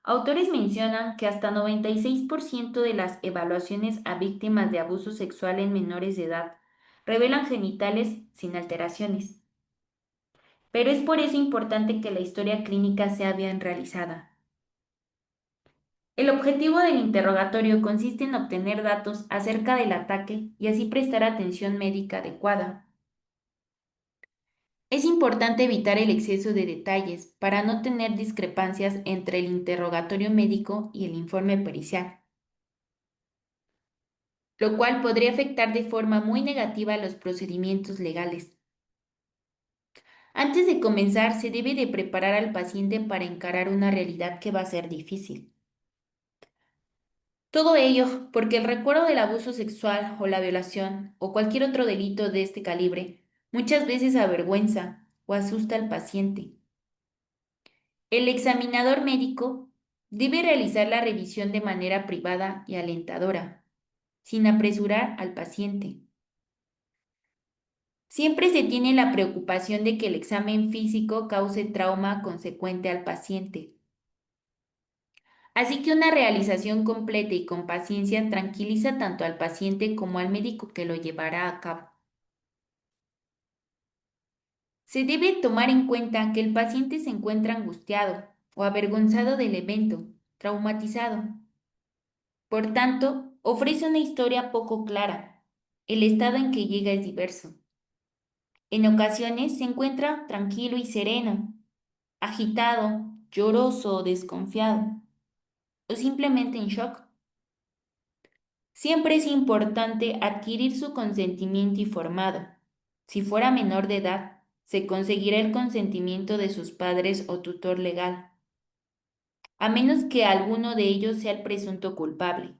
Autores mencionan que hasta 96% de las evaluaciones a víctimas de abuso sexual en menores de edad revelan genitales sin alteraciones. Pero es por eso importante que la historia clínica sea bien realizada. El objetivo del interrogatorio consiste en obtener datos acerca del ataque y así prestar atención médica adecuada. Es importante evitar el exceso de detalles para no tener discrepancias entre el interrogatorio médico y el informe pericial, lo cual podría afectar de forma muy negativa los procedimientos legales. Antes de comenzar, se debe de preparar al paciente para encarar una realidad que va a ser difícil. Todo ello porque el recuerdo del abuso sexual o la violación o cualquier otro delito de este calibre muchas veces avergüenza o asusta al paciente. El examinador médico debe realizar la revisión de manera privada y alentadora, sin apresurar al paciente. Siempre se tiene la preocupación de que el examen físico cause trauma consecuente al paciente. Así que una realización completa y con paciencia tranquiliza tanto al paciente como al médico que lo llevará a cabo. Se debe tomar en cuenta que el paciente se encuentra angustiado o avergonzado del evento, traumatizado. Por tanto, ofrece una historia poco clara. El estado en que llega es diverso. En ocasiones se encuentra tranquilo y sereno, agitado, lloroso o desconfiado, o simplemente en shock. Siempre es importante adquirir su consentimiento informado. Si fuera menor de edad, se conseguirá el consentimiento de sus padres o tutor legal, a menos que alguno de ellos sea el presunto culpable.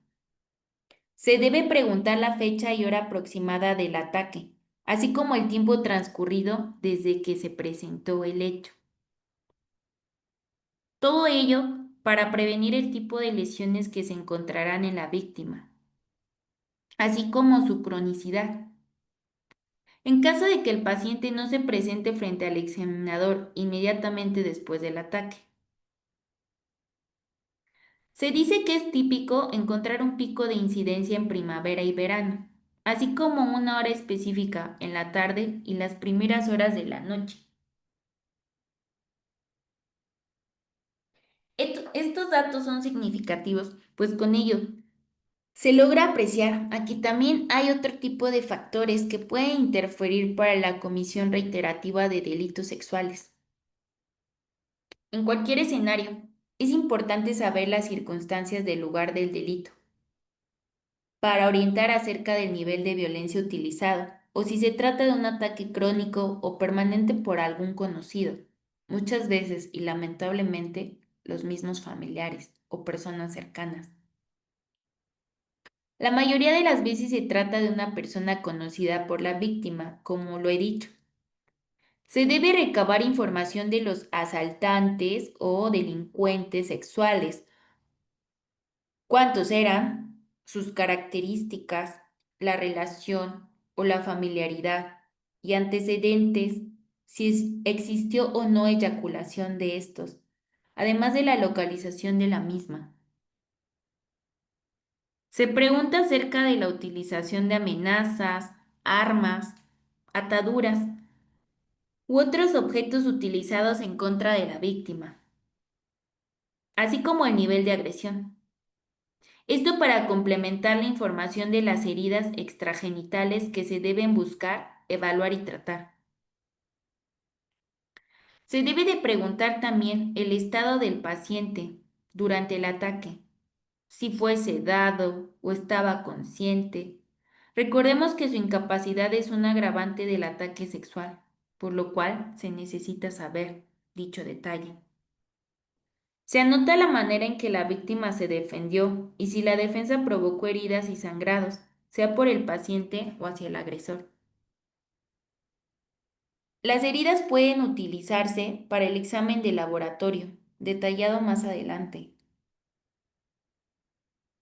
Se debe preguntar la fecha y hora aproximada del ataque, así como el tiempo transcurrido desde que se presentó el hecho. Todo ello para prevenir el tipo de lesiones que se encontrarán en la víctima, así como su cronicidad. En caso de que el paciente no se presente frente al examinador inmediatamente después del ataque. Se dice que es típico encontrar un pico de incidencia en primavera y verano, así como una hora específica en la tarde y las primeras horas de la noche. Estos datos son significativos, pues con ello se logra apreciar. Aquí también hay otro tipo de factores que pueden interferir para la comisión reiterativa de delitos sexuales. En cualquier escenario, es importante saber las circunstancias del lugar del delito para orientar acerca del nivel de violencia utilizado o si se trata de un ataque crónico o permanente por algún conocido, muchas veces y lamentablemente los mismos familiares o personas cercanas. La mayoría de las veces se trata de una persona conocida por la víctima, como lo he dicho. Se debe recabar información de los asaltantes o delincuentes sexuales. ¿Cuántos eran? Sus características, la relación o la familiaridad y antecedentes, si existió o no eyaculación de estos, además de la localización de la misma. Se pregunta acerca de la utilización de amenazas, armas, ataduras u otros objetos utilizados en contra de la víctima, así como el nivel de agresión. Esto para complementar la información de las heridas extragenitales que se deben buscar, evaluar y tratar. Se debe de preguntar también el estado del paciente durante el ataque, si fue sedado o estaba consciente. Recordemos que su incapacidad es un agravante del ataque sexual, por lo cual se necesita saber dicho detalle. Se anota la manera en que la víctima se defendió y si la defensa provocó heridas y sangrados, sea por el paciente o hacia el agresor. Las heridas pueden utilizarse para el examen de laboratorio, detallado más adelante.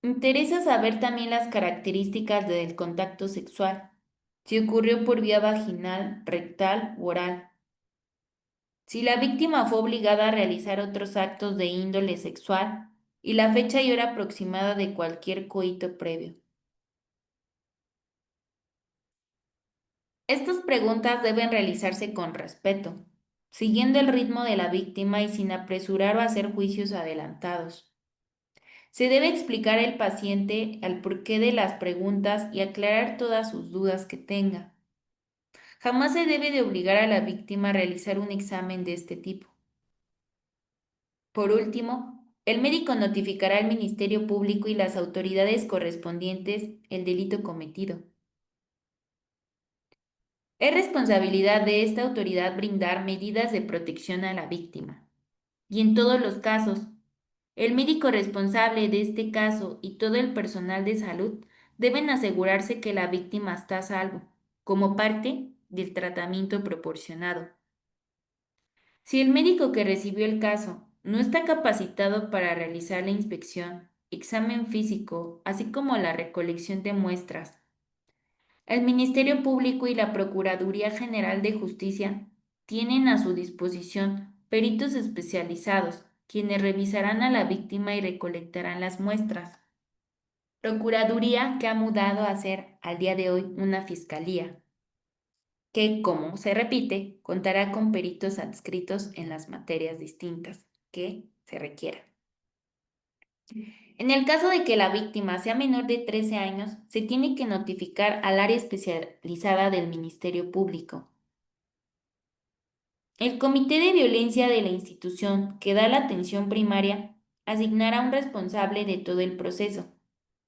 Interesa saber también las características del contacto sexual, si ocurrió por vía vaginal, rectal u oral. Si la víctima fue obligada a realizar otros actos de índole sexual y la fecha y hora aproximada de cualquier coito previo. Estas preguntas deben realizarse con respeto, siguiendo el ritmo de la víctima y sin apresurar o hacer juicios adelantados. Se debe explicar al paciente el porqué de las preguntas y aclarar todas sus dudas que tenga. Jamás se debe de obligar a la víctima a realizar un examen de este tipo. Por último, el médico notificará al Ministerio Público y las autoridades correspondientes el delito cometido. Es responsabilidad de esta autoridad brindar medidas de protección a la víctima. Y en todos los casos, el médico responsable de este caso y todo el personal de salud deben asegurarse que la víctima está a salvo, como parte del tratamiento proporcionado. Si el médico que recibió el caso no está capacitado para realizar la inspección, examen físico, así como la recolección de muestras, el Ministerio Público y la Procuraduría General de Justicia tienen a su disposición peritos especializados, quienes revisarán a la víctima y recolectarán las muestras. Procuraduría que ha mudado a ser al día de hoy una fiscalía, que, como se repite, contará con peritos adscritos en las materias distintas que se requieran. En el caso de que la víctima sea menor de 13 años, se tiene que notificar al área especializada del Ministerio Público. El Comité de Violencia de la institución que da la atención primaria asignará un responsable de todo el proceso,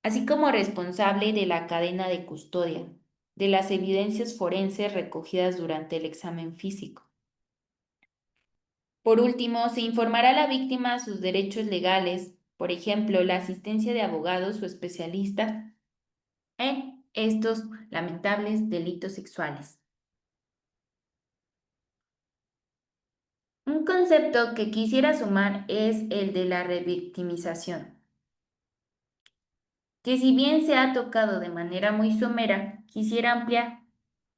así como responsable de la cadena de custodia, de las evidencias forenses recogidas durante el examen físico. Por último, se informará a la víctima sus derechos legales, por ejemplo, la asistencia de abogados o especialistas en estos lamentables delitos sexuales. Un concepto que quisiera sumar es el de la revictimización, que si bien se ha tocado de manera muy somera, quisiera ampliar,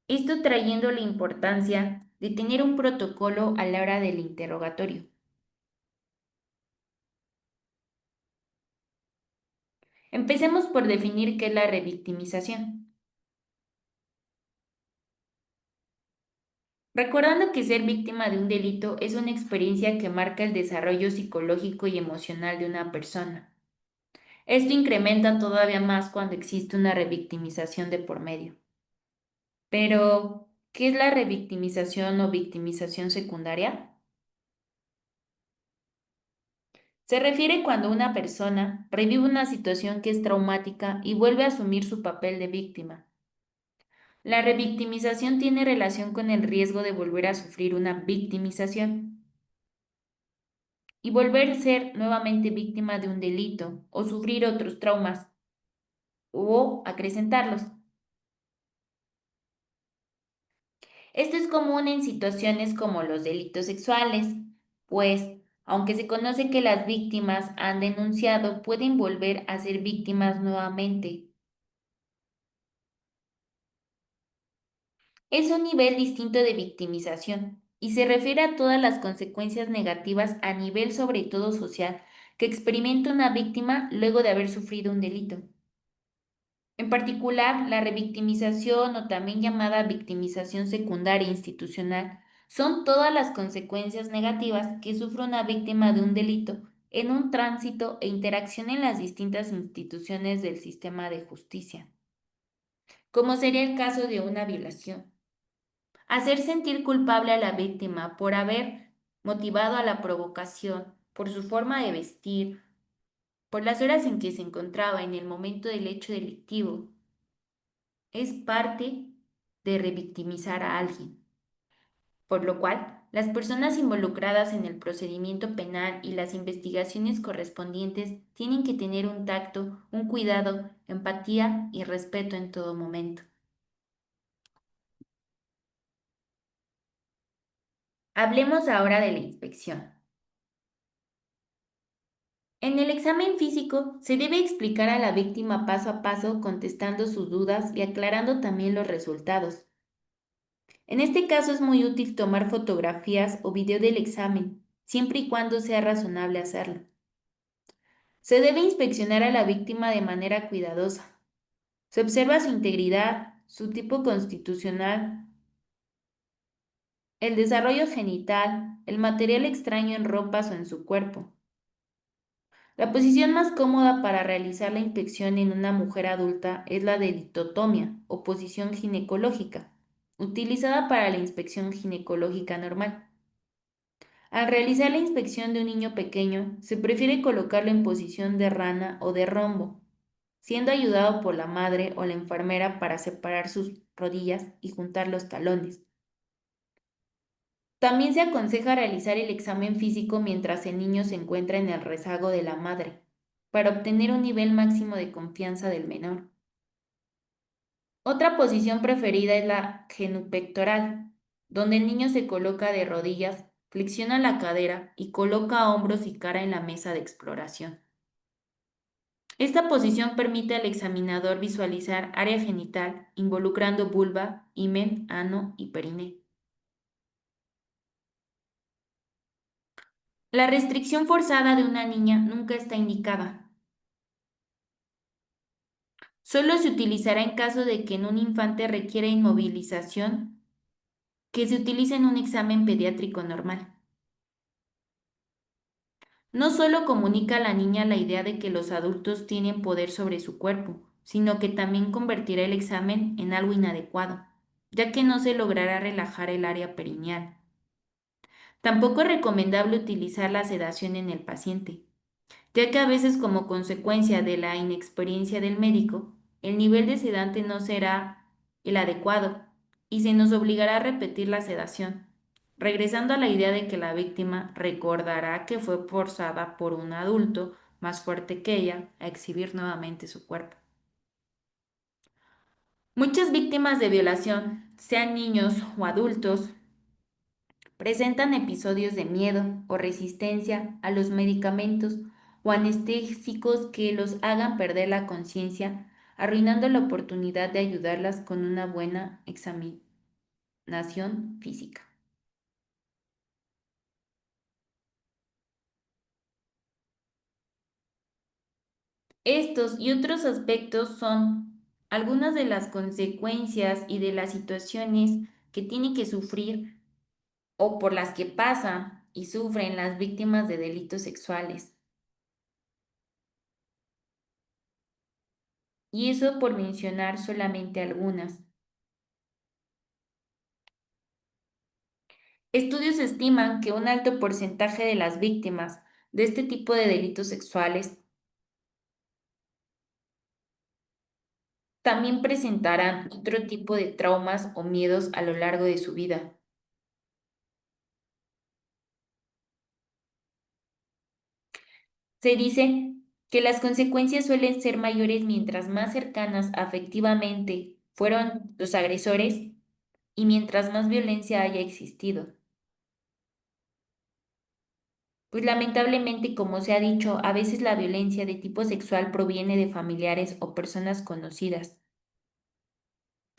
esto trayendo la importancia de tener un protocolo a la hora del interrogatorio. Empecemos por definir qué es la revictimización. Recordando que ser víctima de un delito es una experiencia que marca el desarrollo psicológico y emocional de una persona. Esto incrementa todavía más cuando existe una revictimización de por medio. Pero, ¿qué es la revictimización o victimización secundaria? Se refiere cuando una persona revive una situación que es traumática y vuelve a asumir su papel de víctima. La revictimización tiene relación con el riesgo de volver a sufrir una victimización y volver a ser nuevamente víctima de un delito o sufrir otros traumas o acrecentarlos. Esto es común en situaciones como los delitos sexuales, pues, aunque se conoce que las víctimas han denunciado, pueden volver a ser víctimas nuevamente. Es un nivel distinto de victimización y se refiere a todas las consecuencias negativas a nivel sobre todo social que experimenta una víctima luego de haber sufrido un delito. En particular, la revictimización o también llamada victimización secundaria institucional son todas las consecuencias negativas que sufre una víctima de un delito en un tránsito e interacción en las distintas instituciones del sistema de justicia, como sería el caso de una violación. Hacer sentir culpable a la víctima por haber motivado a la provocación, por su forma de vestir, por las horas en que se encontraba en el momento del hecho delictivo, es parte de revictimizar a alguien. Por lo cual, las personas involucradas en el procedimiento penal y las investigaciones correspondientes tienen que tener un tacto, un cuidado, empatía y respeto en todo momento. Hablemos ahora de la inspección. En el examen físico se debe explicar a la víctima paso a paso contestando sus dudas y aclarando también los resultados. En este caso es muy útil tomar fotografías o video del examen, siempre y cuando sea razonable hacerlo. Se debe inspeccionar a la víctima de manera cuidadosa. Se observa su integridad, su tipo constitucional, el desarrollo genital, el material extraño en ropas o en su cuerpo. La posición más cómoda para realizar la inspección en una mujer adulta es la de litotomía o posición ginecológica, utilizada para la inspección ginecológica normal. Al realizar la inspección de un niño pequeño, se prefiere colocarlo en posición de rana o de rombo, siendo ayudado por la madre o la enfermera para separar sus rodillas y juntar los talones. También se aconseja realizar el examen físico mientras el niño se encuentra en el rezago de la madre, para obtener un nivel máximo de confianza del menor. Otra posición preferida es la genupectoral, donde el niño se coloca de rodillas, flexiona la cadera y coloca hombros y cara en la mesa de exploración. Esta posición permite al examinador visualizar área genital, involucrando vulva, himen, ano y periné. La restricción forzada de una niña nunca está indicada. Solo se utilizará en caso de que en un infante requiera inmovilización, que se utilice en un examen pediátrico normal. No solo comunica a la niña la idea de que los adultos tienen poder sobre su cuerpo, sino que también convertirá el examen en algo inadecuado, ya que no se logrará relajar el área perineal. Tampoco es recomendable utilizar la sedación en el paciente, ya que a veces como consecuencia de la inexperiencia del médico, el nivel de sedante no será el adecuado y se nos obligará a repetir la sedación, regresando a la idea de que la víctima recordará que fue forzada por un adulto más fuerte que ella a exhibir nuevamente su cuerpo. Muchas víctimas de violación, sean niños o adultos, presentan episodios de miedo o resistencia a los medicamentos o anestésicos que los hagan perder la conciencia, arruinando la oportunidad de ayudarlas con una buena examinación física. Estos y otros aspectos son algunas de las consecuencias y de las situaciones que tienen que sufrir o por las que pasan y sufren las víctimas de delitos sexuales. Y eso por mencionar solamente algunas. Estudios estiman que un alto porcentaje de las víctimas de este tipo de delitos sexuales también presentarán otro tipo de traumas o miedos a lo largo de su vida. Se dice que las consecuencias suelen ser mayores mientras más cercanas afectivamente fueron los agresores y mientras más violencia haya existido. Pues lamentablemente, como se ha dicho, a veces la violencia de tipo sexual proviene de familiares o personas conocidas.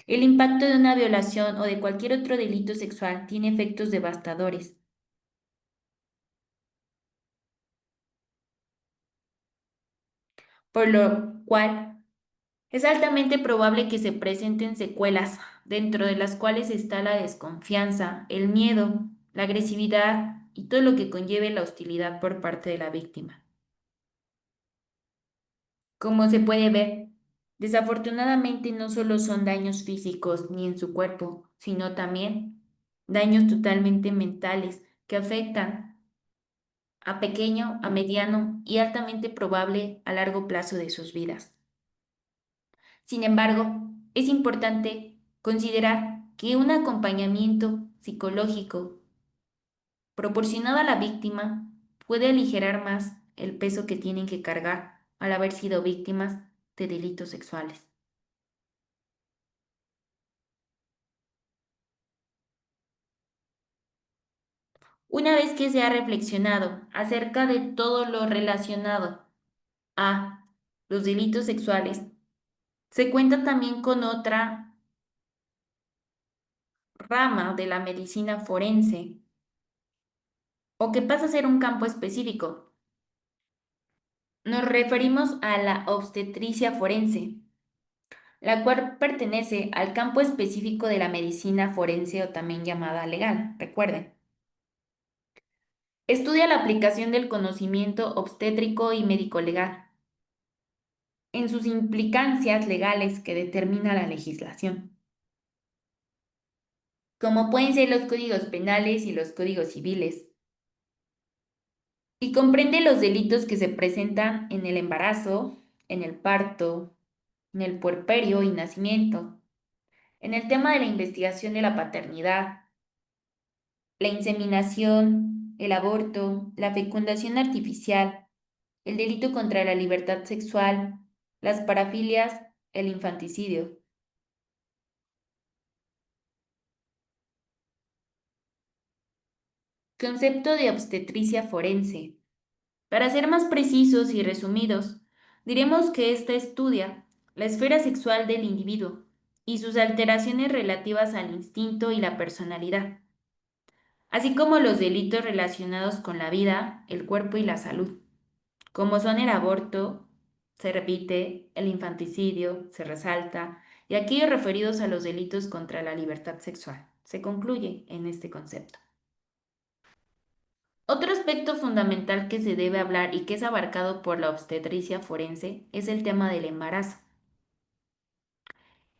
El impacto de una violación o de cualquier otro delito sexual tiene efectos devastadores, por lo cual es altamente probable que se presenten secuelas, dentro de las cuales está la desconfianza, el miedo, la agresividad y todo lo que conlleve la hostilidad por parte de la víctima. Como se puede ver, desafortunadamente no solo son daños físicos ni en su cuerpo, sino también daños totalmente mentales que afectan a pequeño, a mediano y altamente probable a largo plazo de sus vidas. Sin embargo, es importante considerar que un acompañamiento psicológico proporcionado a la víctima puede aligerar más el peso que tienen que cargar al haber sido víctimas de delitos sexuales. Una vez que se ha reflexionado acerca de todo lo relacionado a los delitos sexuales, se cuenta también con otra rama de la medicina forense o que pasa a ser un campo específico. Nos referimos a la obstetricia forense, la cual pertenece al campo específico de la medicina forense o también llamada legal, recuerden. Estudia la aplicación del conocimiento obstétrico y médico legal en sus implicancias legales que determina la legislación, como pueden ser los códigos penales y los códigos civiles, y comprende los delitos que se presentan en el embarazo, en el parto, en el puerperio y nacimiento, en el tema de la investigación de la paternidad, la inseminación, el aborto, la fecundación artificial, el delito contra la libertad sexual, las parafilias, el infanticidio. Concepto de obstetricia forense. Para ser más precisos y resumidos, diremos que ésta estudia la esfera sexual del individuo y sus alteraciones relativas al instinto y la personalidad, así como los delitos relacionados con la vida, el cuerpo y la salud, como son el aborto, se repite, el infanticidio, se resalta, y aquellos referidos a los delitos contra la libertad sexual. Se concluye en este concepto. Otro aspecto fundamental que se debe hablar y que es abarcado por la obstetricia forense es el tema del embarazo.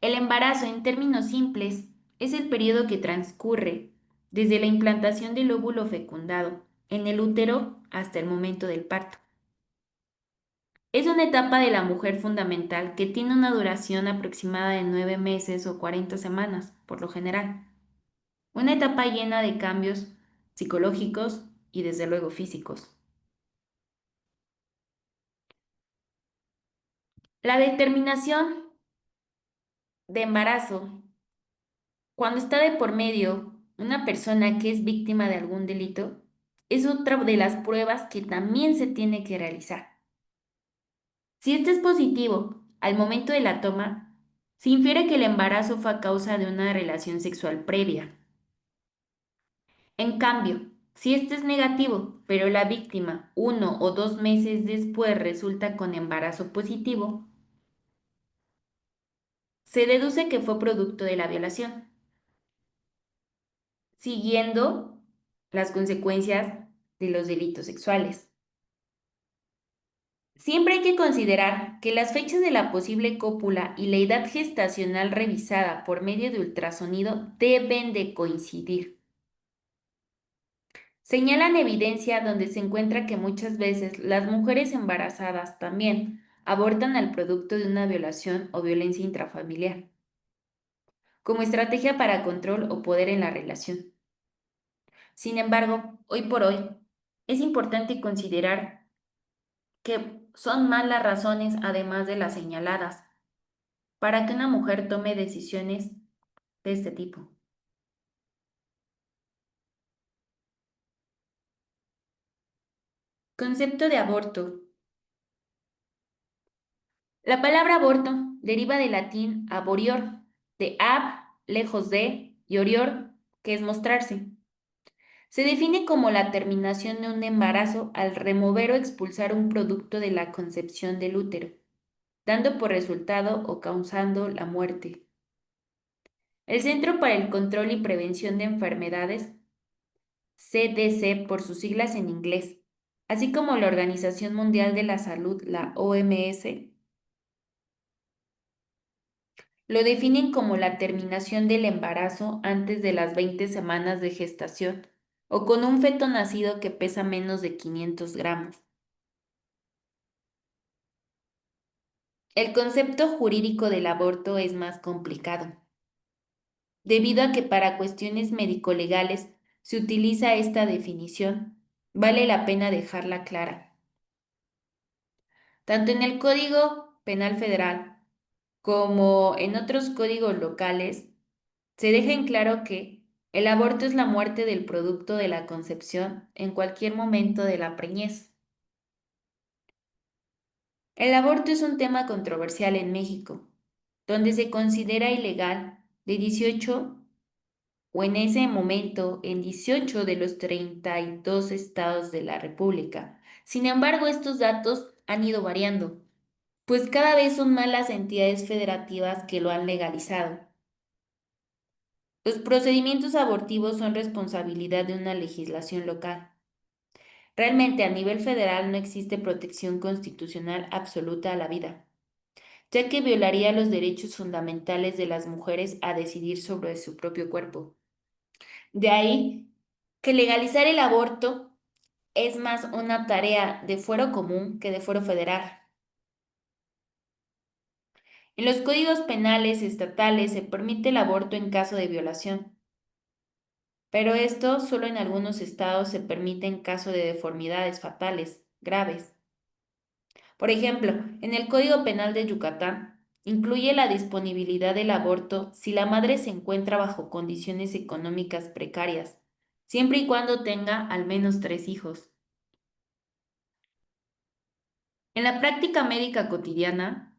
El embarazo, en términos simples, es el periodo que transcurre desde la implantación del óvulo fecundado en el útero hasta el momento del parto. Es una etapa de la mujer fundamental que tiene una duración aproximada de 9 meses o 40 semanas, por lo general. Una etapa llena de cambios psicológicos y desde luego físicos. La determinación de embarazo, cuando está de por medio una persona que es víctima de algún delito, es otra de las pruebas que también se tiene que realizar. Si este es positivo al momento de la toma, se infiere que el embarazo fue a causa de una relación sexual previa. En cambio, Si este es negativo, pero la víctima 1 o 2 meses después resulta con embarazo positivo, se deduce que fue producto de la violación, siguiendo las consecuencias de los delitos sexuales. Siempre hay que considerar que las fechas de la posible cópula y la edad gestacional revisada por medio de ultrasonido deben de coincidir. Señalan evidencia donde se encuentra que muchas veces las mujeres embarazadas también abortan al producto de una violación o violencia intrafamiliar, como estrategia para control o poder en la relación. Sin embargo, hoy por hoy, es importante considerar que son más las razones, además de las señaladas, para que una mujer tome decisiones de este tipo. Concepto de aborto. La palabra aborto deriva del latín aborior, de ab, lejos de, y orior, que es mostrarse. Se define como la terminación de un embarazo al remover o expulsar un producto de la concepción del útero, dando por resultado o causando la muerte. El Centro para el Control y Prevención de Enfermedades, CDC por sus siglas en inglés, así como la Organización Mundial de la Salud, la OMS, lo definen como la terminación del embarazo antes de las 20 semanas de gestación o con un feto nacido que pesa menos de 500 gramos. El concepto jurídico del aborto es más complicado, debido a que para cuestiones médico-legales se utiliza esta definición, vale la pena dejarla clara. Tanto en el Código Penal Federal como en otros códigos locales, se deja en claro que el aborto es la muerte del producto de la concepción en cualquier momento de la preñez. El aborto es un tema controversial en México, donde se considera ilegal de 18 o en ese momento en 18 de los 32 estados de la República. Sin embargo, estos datos han ido variando, pues cada vez son más las entidades federativas que lo han legalizado. Los procedimientos abortivos son responsabilidad de una legislación local. Realmente a nivel federal no existe protección constitucional absoluta a la vida, ya que violaría los derechos fundamentales de las mujeres a decidir sobre su propio cuerpo. De ahí que legalizar el aborto es más una tarea de fuero común que de fuero federal. En los códigos penales estatales se permite el aborto en caso de violación, pero esto solo en algunos estados se permite en caso de deformidades fatales graves. Por ejemplo, en el Código Penal de Yucatán incluye la disponibilidad del aborto si la madre se encuentra bajo condiciones económicas precarias, siempre y cuando tenga al menos 3 hijos. En la práctica médica cotidiana,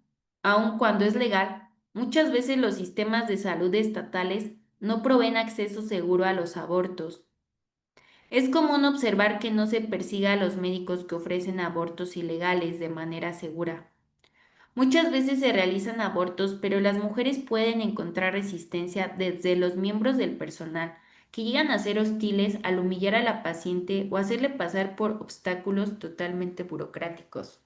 aun cuando es legal, muchas veces los sistemas de salud estatales no proveen acceso seguro a los abortos. Es común observar que no se persiga a los médicos que ofrecen abortos ilegales de manera segura. Muchas veces se realizan abortos, pero las mujeres pueden encontrar resistencia desde los miembros del personal, que llegan a ser hostiles al humillar a la paciente o hacerle pasar por obstáculos totalmente burocráticos.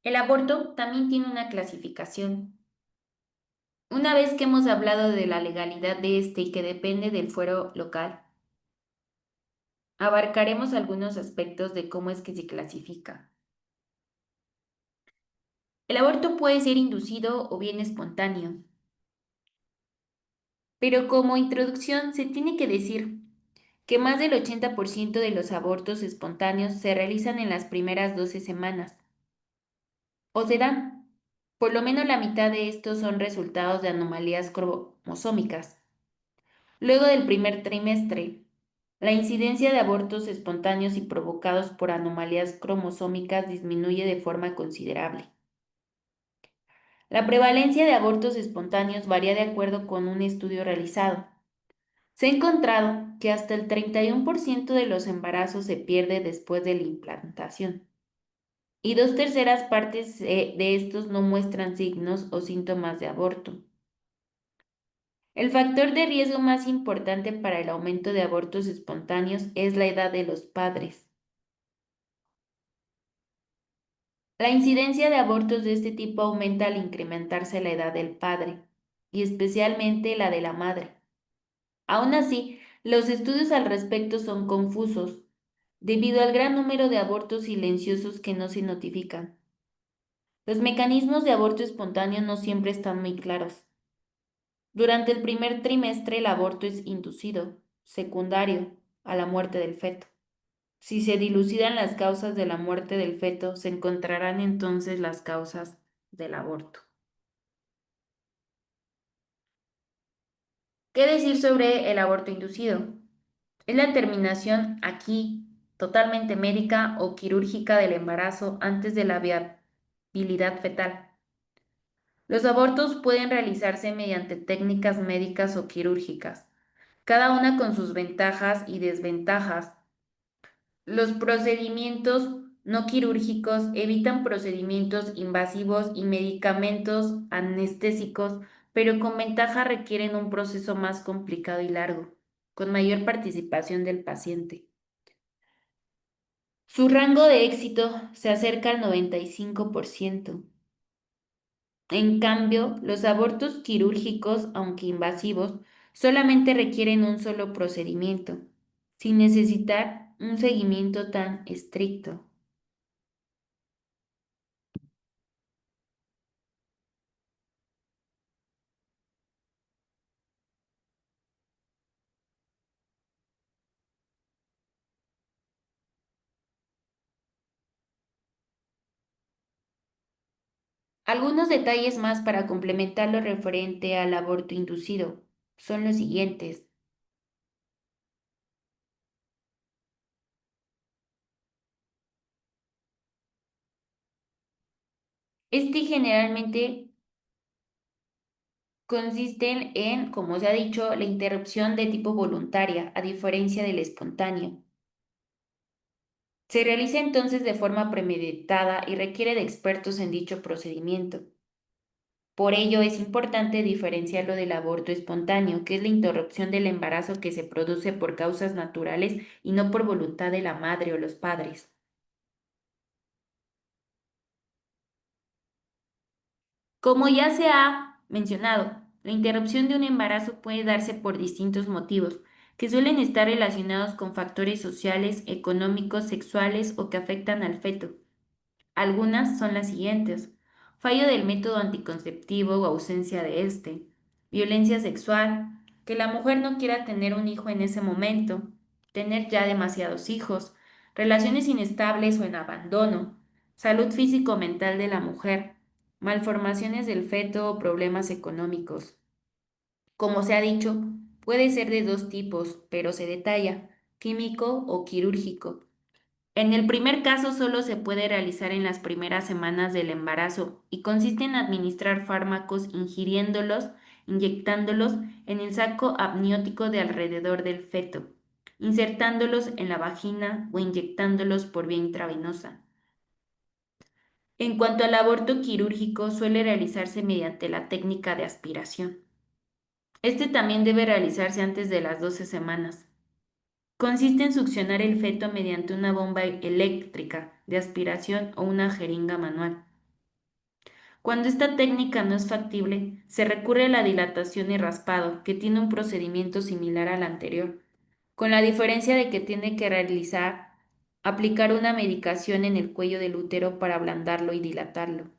El aborto también tiene una clasificación. Una vez que hemos hablado de la legalidad de este y que depende del fuero local, abarcaremos algunos aspectos de cómo es que se clasifica. El aborto puede ser inducido o bien espontáneo, pero como introducción se tiene que decir que más del 80% de los abortos espontáneos se realizan en las primeras 12 semanas o se dan. Por lo menos la mitad de estos son resultados de anomalías cromosómicas. Luego del primer trimestre, la incidencia de abortos espontáneos y provocados por anomalías cromosómicas disminuye de forma considerable. La prevalencia de abortos espontáneos varía de acuerdo con un estudio realizado. Se ha encontrado que hasta el 31% de los embarazos se pierde después de la implantación y dos terceras partes de estos no muestran signos o síntomas de aborto. El factor de riesgo más importante para el aumento de abortos espontáneos es la edad de los padres. La incidencia de abortos de este tipo aumenta al incrementarse la edad del padre, y especialmente la de la madre. Aún así, los estudios al respecto son confusos, debido al gran número de abortos silenciosos que no se notifican. Los mecanismos de aborto espontáneo no siempre están muy claros. Durante el primer trimestre el aborto es inducido, secundario, a la muerte del feto. Si se dilucidan las causas de la muerte del feto, se encontrarán entonces las causas del aborto. ¿Qué decir sobre el aborto inducido? Es la terminación aquí totalmente médica o quirúrgica del embarazo antes de la viabilidad fetal. Los abortos pueden realizarse mediante técnicas médicas o quirúrgicas, cada una con sus ventajas y desventajas. Los procedimientos no quirúrgicos evitan procedimientos invasivos y medicamentos anestésicos, pero con ventaja requieren un proceso más complicado y largo, con mayor participación del paciente. Su rango de éxito se acerca al 95%. En cambio, los abortos quirúrgicos, aunque invasivos, solamente requieren un solo procedimiento, sin necesitar un seguimiento tan estricto. Algunos detalles más para complementar lo referente al aborto inducido son los siguientes. Este generalmente consiste en, como se ha dicho, la interrupción de tipo voluntaria, a diferencia del espontáneo. Se realiza entonces de forma premeditada y requiere de expertos en dicho procedimiento. Por ello es importante diferenciarlo del aborto espontáneo, que es la interrupción del embarazo que se produce por causas naturales y no por voluntad de la madre o los padres. Como ya se ha mencionado, la interrupción de un embarazo puede darse por distintos motivos, que suelen estar relacionados con factores sociales, económicos, sexuales o que afectan al feto. Algunas son las siguientes: fallo del método anticonceptivo o ausencia de este, violencia sexual, que la mujer no quiera tener un hijo en ese momento, tener ya demasiados hijos, relaciones inestables o en abandono, salud físico-mental de la mujer, malformaciones del feto o problemas económicos. Como se ha dicho, puede ser de dos tipos, pero se detalla: químico o quirúrgico. En el primer caso solo se puede realizar en las primeras semanas del embarazo y consiste en administrar fármacos ingiriéndolos, inyectándolos en el saco amniótico de alrededor del feto, insertándolos en la vagina o inyectándolos por vía intravenosa. En cuanto al aborto quirúrgico, suele realizarse mediante la técnica de aspiración. Este también debe realizarse antes de las 12 semanas. Consiste en succionar el feto mediante una bomba eléctrica de aspiración o una jeringa manual. Cuando esta técnica no es factible, se recurre a la dilatación y raspado, que tiene un procedimiento similar al anterior, con la diferencia de que tiene que aplicar una medicación en el cuello del útero para ablandarlo y dilatarlo.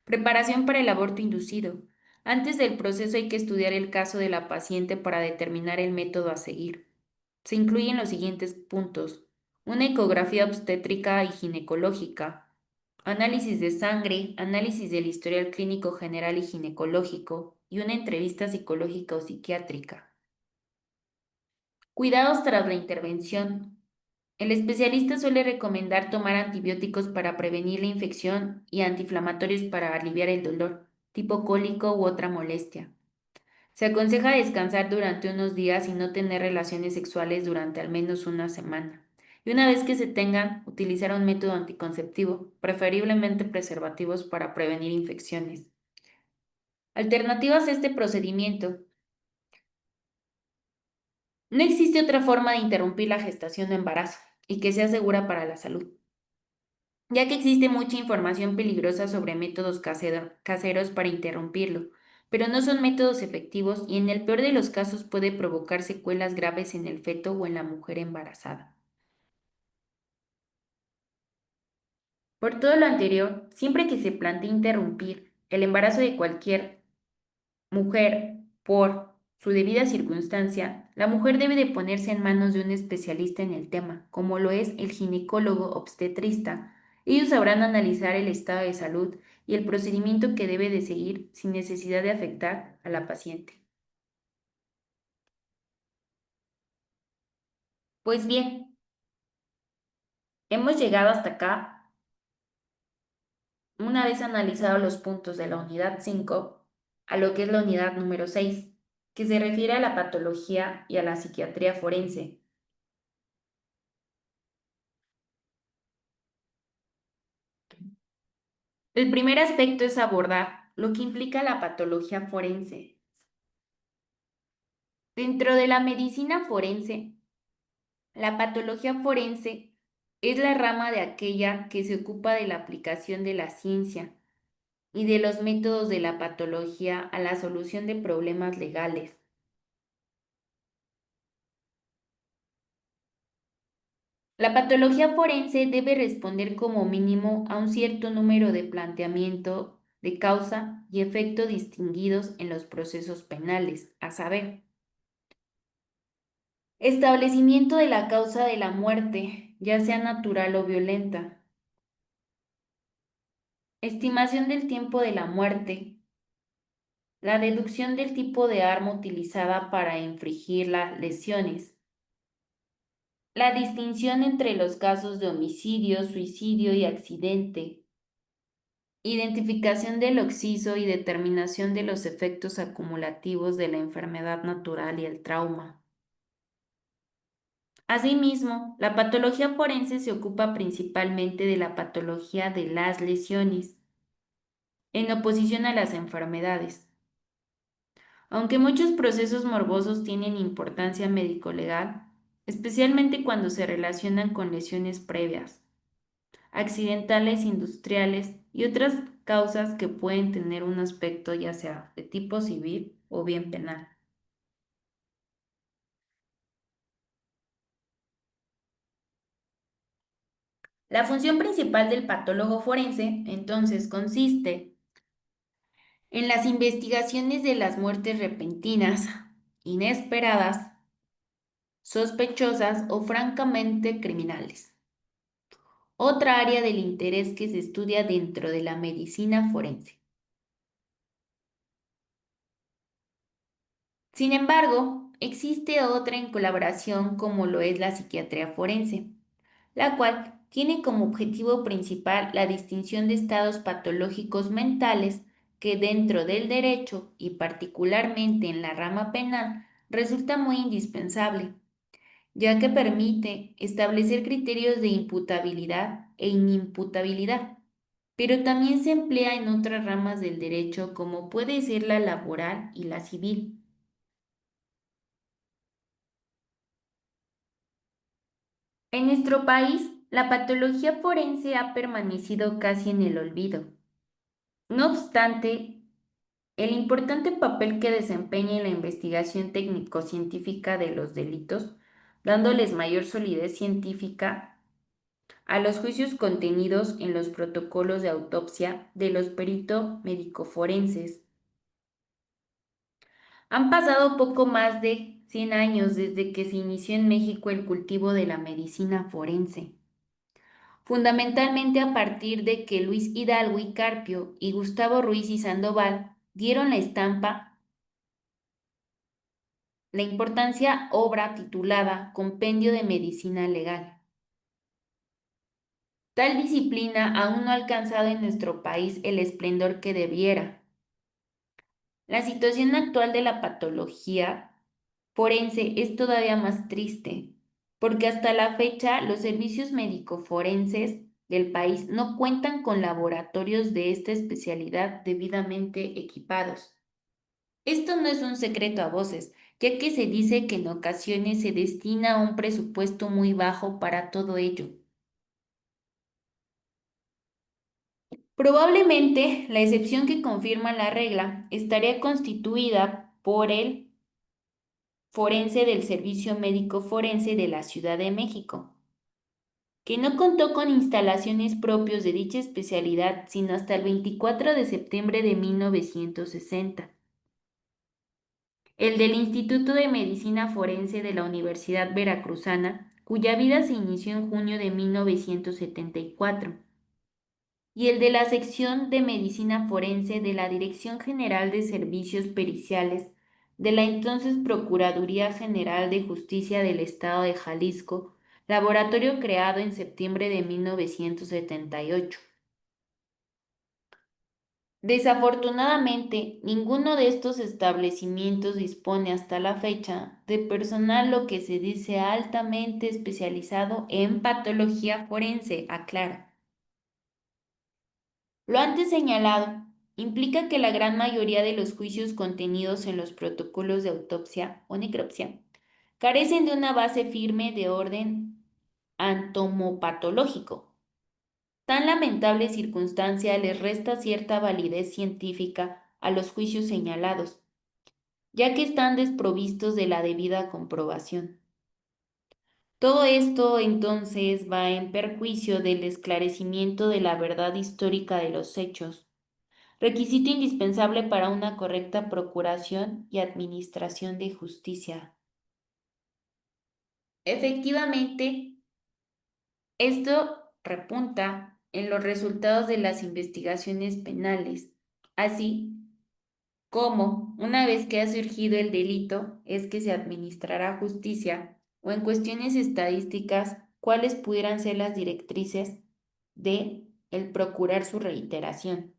Preparación para el aborto inducido. Antes del proceso hay que estudiar el caso de la paciente para determinar el método a seguir. Se incluyen los siguientes puntos: una ecografía obstétrica y ginecológica, análisis de sangre, análisis del historial clínico general y ginecológico y una entrevista psicológica o psiquiátrica. Cuidados tras la intervención. El especialista suele recomendar tomar antibióticos para prevenir la infección y antiinflamatorios para aliviar el dolor, tipo cólico u otra molestia. Se aconseja descansar durante unos días y no tener relaciones sexuales durante al menos una semana. Y una vez que se tengan, utilizar un método anticonceptivo, preferiblemente preservativos para prevenir infecciones. Alternativas a este procedimiento. No existe otra forma de interrumpir la gestación o embarazo y que sea segura para la salud, ya que existe mucha información peligrosa sobre métodos caseros para interrumpirlo, pero no son métodos efectivos y en el peor de los casos puede provocar secuelas graves en el feto o en la mujer embarazada. Por todo lo anterior, siempre que se plantee interrumpir el embarazo de cualquier mujer por su debida circunstancia, la mujer debe de ponerse en manos de un especialista en el tema, como lo es el ginecólogo obstetrista. Ellos sabrán analizar el estado de salud y el procedimiento que debe de seguir sin necesidad de afectar a la paciente. Pues bien, hemos llegado hasta acá una vez analizados los puntos de la unidad 5 a lo que es la unidad número 6, que se refiere a la patología y a la psiquiatría forense. El primer aspecto es abordar lo que implica la patología forense. Dentro de la medicina forense, la patología forense es la rama de aquella que se ocupa de la aplicación de la ciencia y de los métodos de la patología a la solución de problemas legales. La patología forense debe responder como mínimo a un cierto número de planteamientos de causa y efecto distinguidos en los procesos penales, a saber, establecimiento de la causa de la muerte, ya sea natural o violenta. Estimación del tiempo de la muerte. La deducción del tipo de arma utilizada para infligir las lesiones. La distinción entre los casos de homicidio, suicidio y accidente. Identificación del occiso y determinación de los efectos acumulativos de la enfermedad natural y el trauma. Asimismo, la patología forense se ocupa principalmente de la patología de las lesiones, en oposición a las enfermedades. Aunque muchos procesos morbosos tienen importancia médico-legal, especialmente cuando se relacionan con lesiones previas, accidentales, industriales y otras causas que pueden tener un aspecto ya sea de tipo civil o bien penal. La función principal del patólogo forense, entonces, consiste en las investigaciones de las muertes repentinas, inesperadas, sospechosas o francamente criminales. Otra área del interés que se estudia dentro de la medicina forense. Sin embargo, existe otra en colaboración como lo es la psiquiatría forense, la cual tiene como objetivo principal la distinción de estados patológicos mentales que dentro del derecho y particularmente en la rama penal resulta muy indispensable, ya que permite establecer criterios de imputabilidad e inimputabilidad, pero también se emplea en otras ramas del derecho como puede ser la laboral y la civil. En nuestro país, la patología forense ha permanecido casi en el olvido. No obstante, el importante papel que desempeña en la investigación técnico-científica de los delitos, dándoles mayor solidez científica a los juicios contenidos en los protocolos de autopsia de los perito médico-forenses. Han pasado poco más de 100 años desde que se inició en México el cultivo de la medicina forense, fundamentalmente a partir de que Luis Hidalgo y Carpio y Gustavo Ruiz y Sandoval dieron la estampa la importancia obra titulada Compendio de Medicina Legal. Tal disciplina aún no ha alcanzado en nuestro país el esplendor que debiera. La situación actual de la patología forense es todavía más triste, porque hasta la fecha los servicios médico-forenses del país no cuentan con laboratorios de esta especialidad debidamente equipados. Esto no es un secreto a voces, ya que se dice que en ocasiones se destina un presupuesto muy bajo para todo ello. Probablemente la excepción que confirma la regla estaría constituida por el forense del Servicio Médico Forense de la Ciudad de México, que no contó con instalaciones propios de dicha especialidad sino hasta el 24 de septiembre de 1960. El del Instituto de Medicina Forense de la Universidad Veracruzana, cuya vida se inició en junio de 1974, y el de la sección de Medicina Forense de la Dirección General de Servicios Periciales de la entonces Procuraduría General de Justicia del Estado de Jalisco, laboratorio creado en septiembre de 1978. Desafortunadamente, ninguno de estos establecimientos dispone hasta la fecha de personal lo que se dice altamente especializado en patología forense, aclara. Lo antes señalado implica que la gran mayoría de los juicios contenidos en los protocolos de autopsia o necropsia carecen de una base firme de orden antomopatológico. Tan lamentable circunstancia les resta cierta validez científica a los juicios señalados, ya que están desprovistos de la debida comprobación. Todo esto entonces va en perjuicio del esclarecimiento de la verdad histórica de los hechos, requisito indispensable para una correcta procuración y administración de justicia. Efectivamente, esto repunta en los resultados de las investigaciones penales, así como, una vez que ha surgido el delito, es que se administrará justicia, o en cuestiones estadísticas, cuáles pudieran ser las directrices de el procurar su reiteración.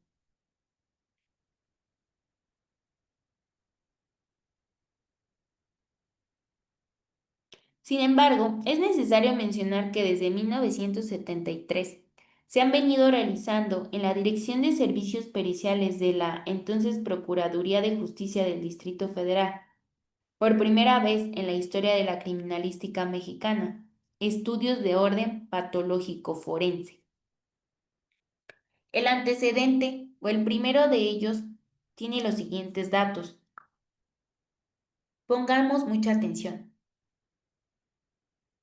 Sin embargo, es necesario mencionar que desde 1973 se han venido realizando en la Dirección de Servicios Periciales de la entonces Procuraduría de Justicia del Distrito Federal, por primera vez en la historia de la criminalística mexicana, estudios de orden patológico forense. El antecedente, o el primero de ellos, tiene los siguientes datos. Pongamos mucha atención.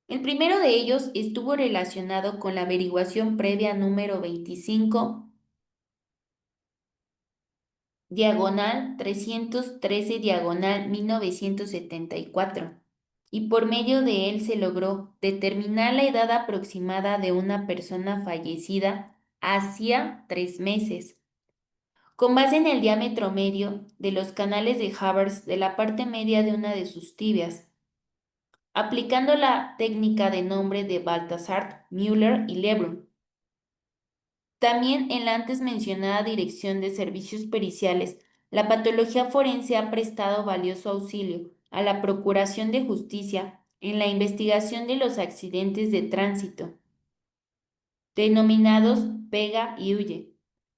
El primero de ellos estuvo relacionado con la averiguación previa número 25, diagonal 313, diagonal 1974, y por medio de él se logró determinar la edad aproximada de una persona fallecida hacía 3 meses, con base en el diámetro medio de los canales de Havers de la parte media de una de sus tibias, aplicando la técnica de nombre de Balthasar, Müller y Lebrun. También en la antes mencionada Dirección de Servicios Periciales, la patología forense ha prestado valioso auxilio a la Procuración de Justicia en la investigación de los accidentes de tránsito, denominados pega y huye,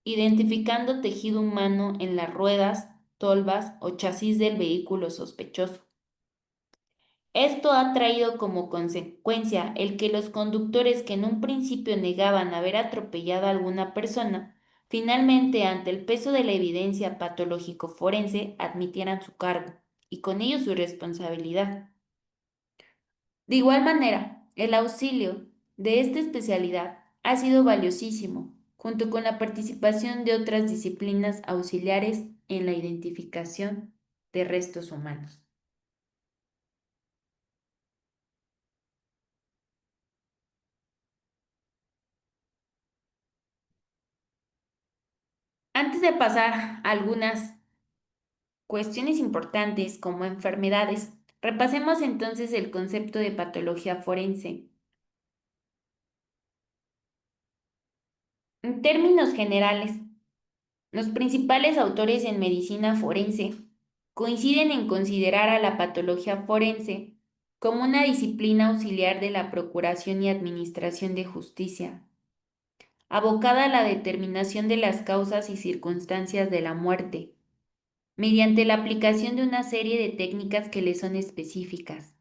identificando tejido humano en las ruedas, tolvas o chasis del vehículo sospechoso. Esto ha traído como consecuencia el que los conductores que en un principio negaban haber atropellado a alguna persona, finalmente ante el peso de la evidencia patológico forense admitieran su cargo y con ello su responsabilidad. De igual manera, el auxilio de esta especialidad ha sido valiosísimo, junto con la participación de otras disciplinas auxiliares en la identificación de restos humanos. Antes de pasar a algunas cuestiones importantes como enfermedades, repasemos entonces el concepto de patología forense. En términos generales, los principales autores en medicina forense coinciden en considerar a la patología forense como una disciplina auxiliar de la procuración y administración de justicia, abocada a la determinación de las causas y circunstancias de la muerte, mediante la aplicación de una serie de técnicas que le son específicas.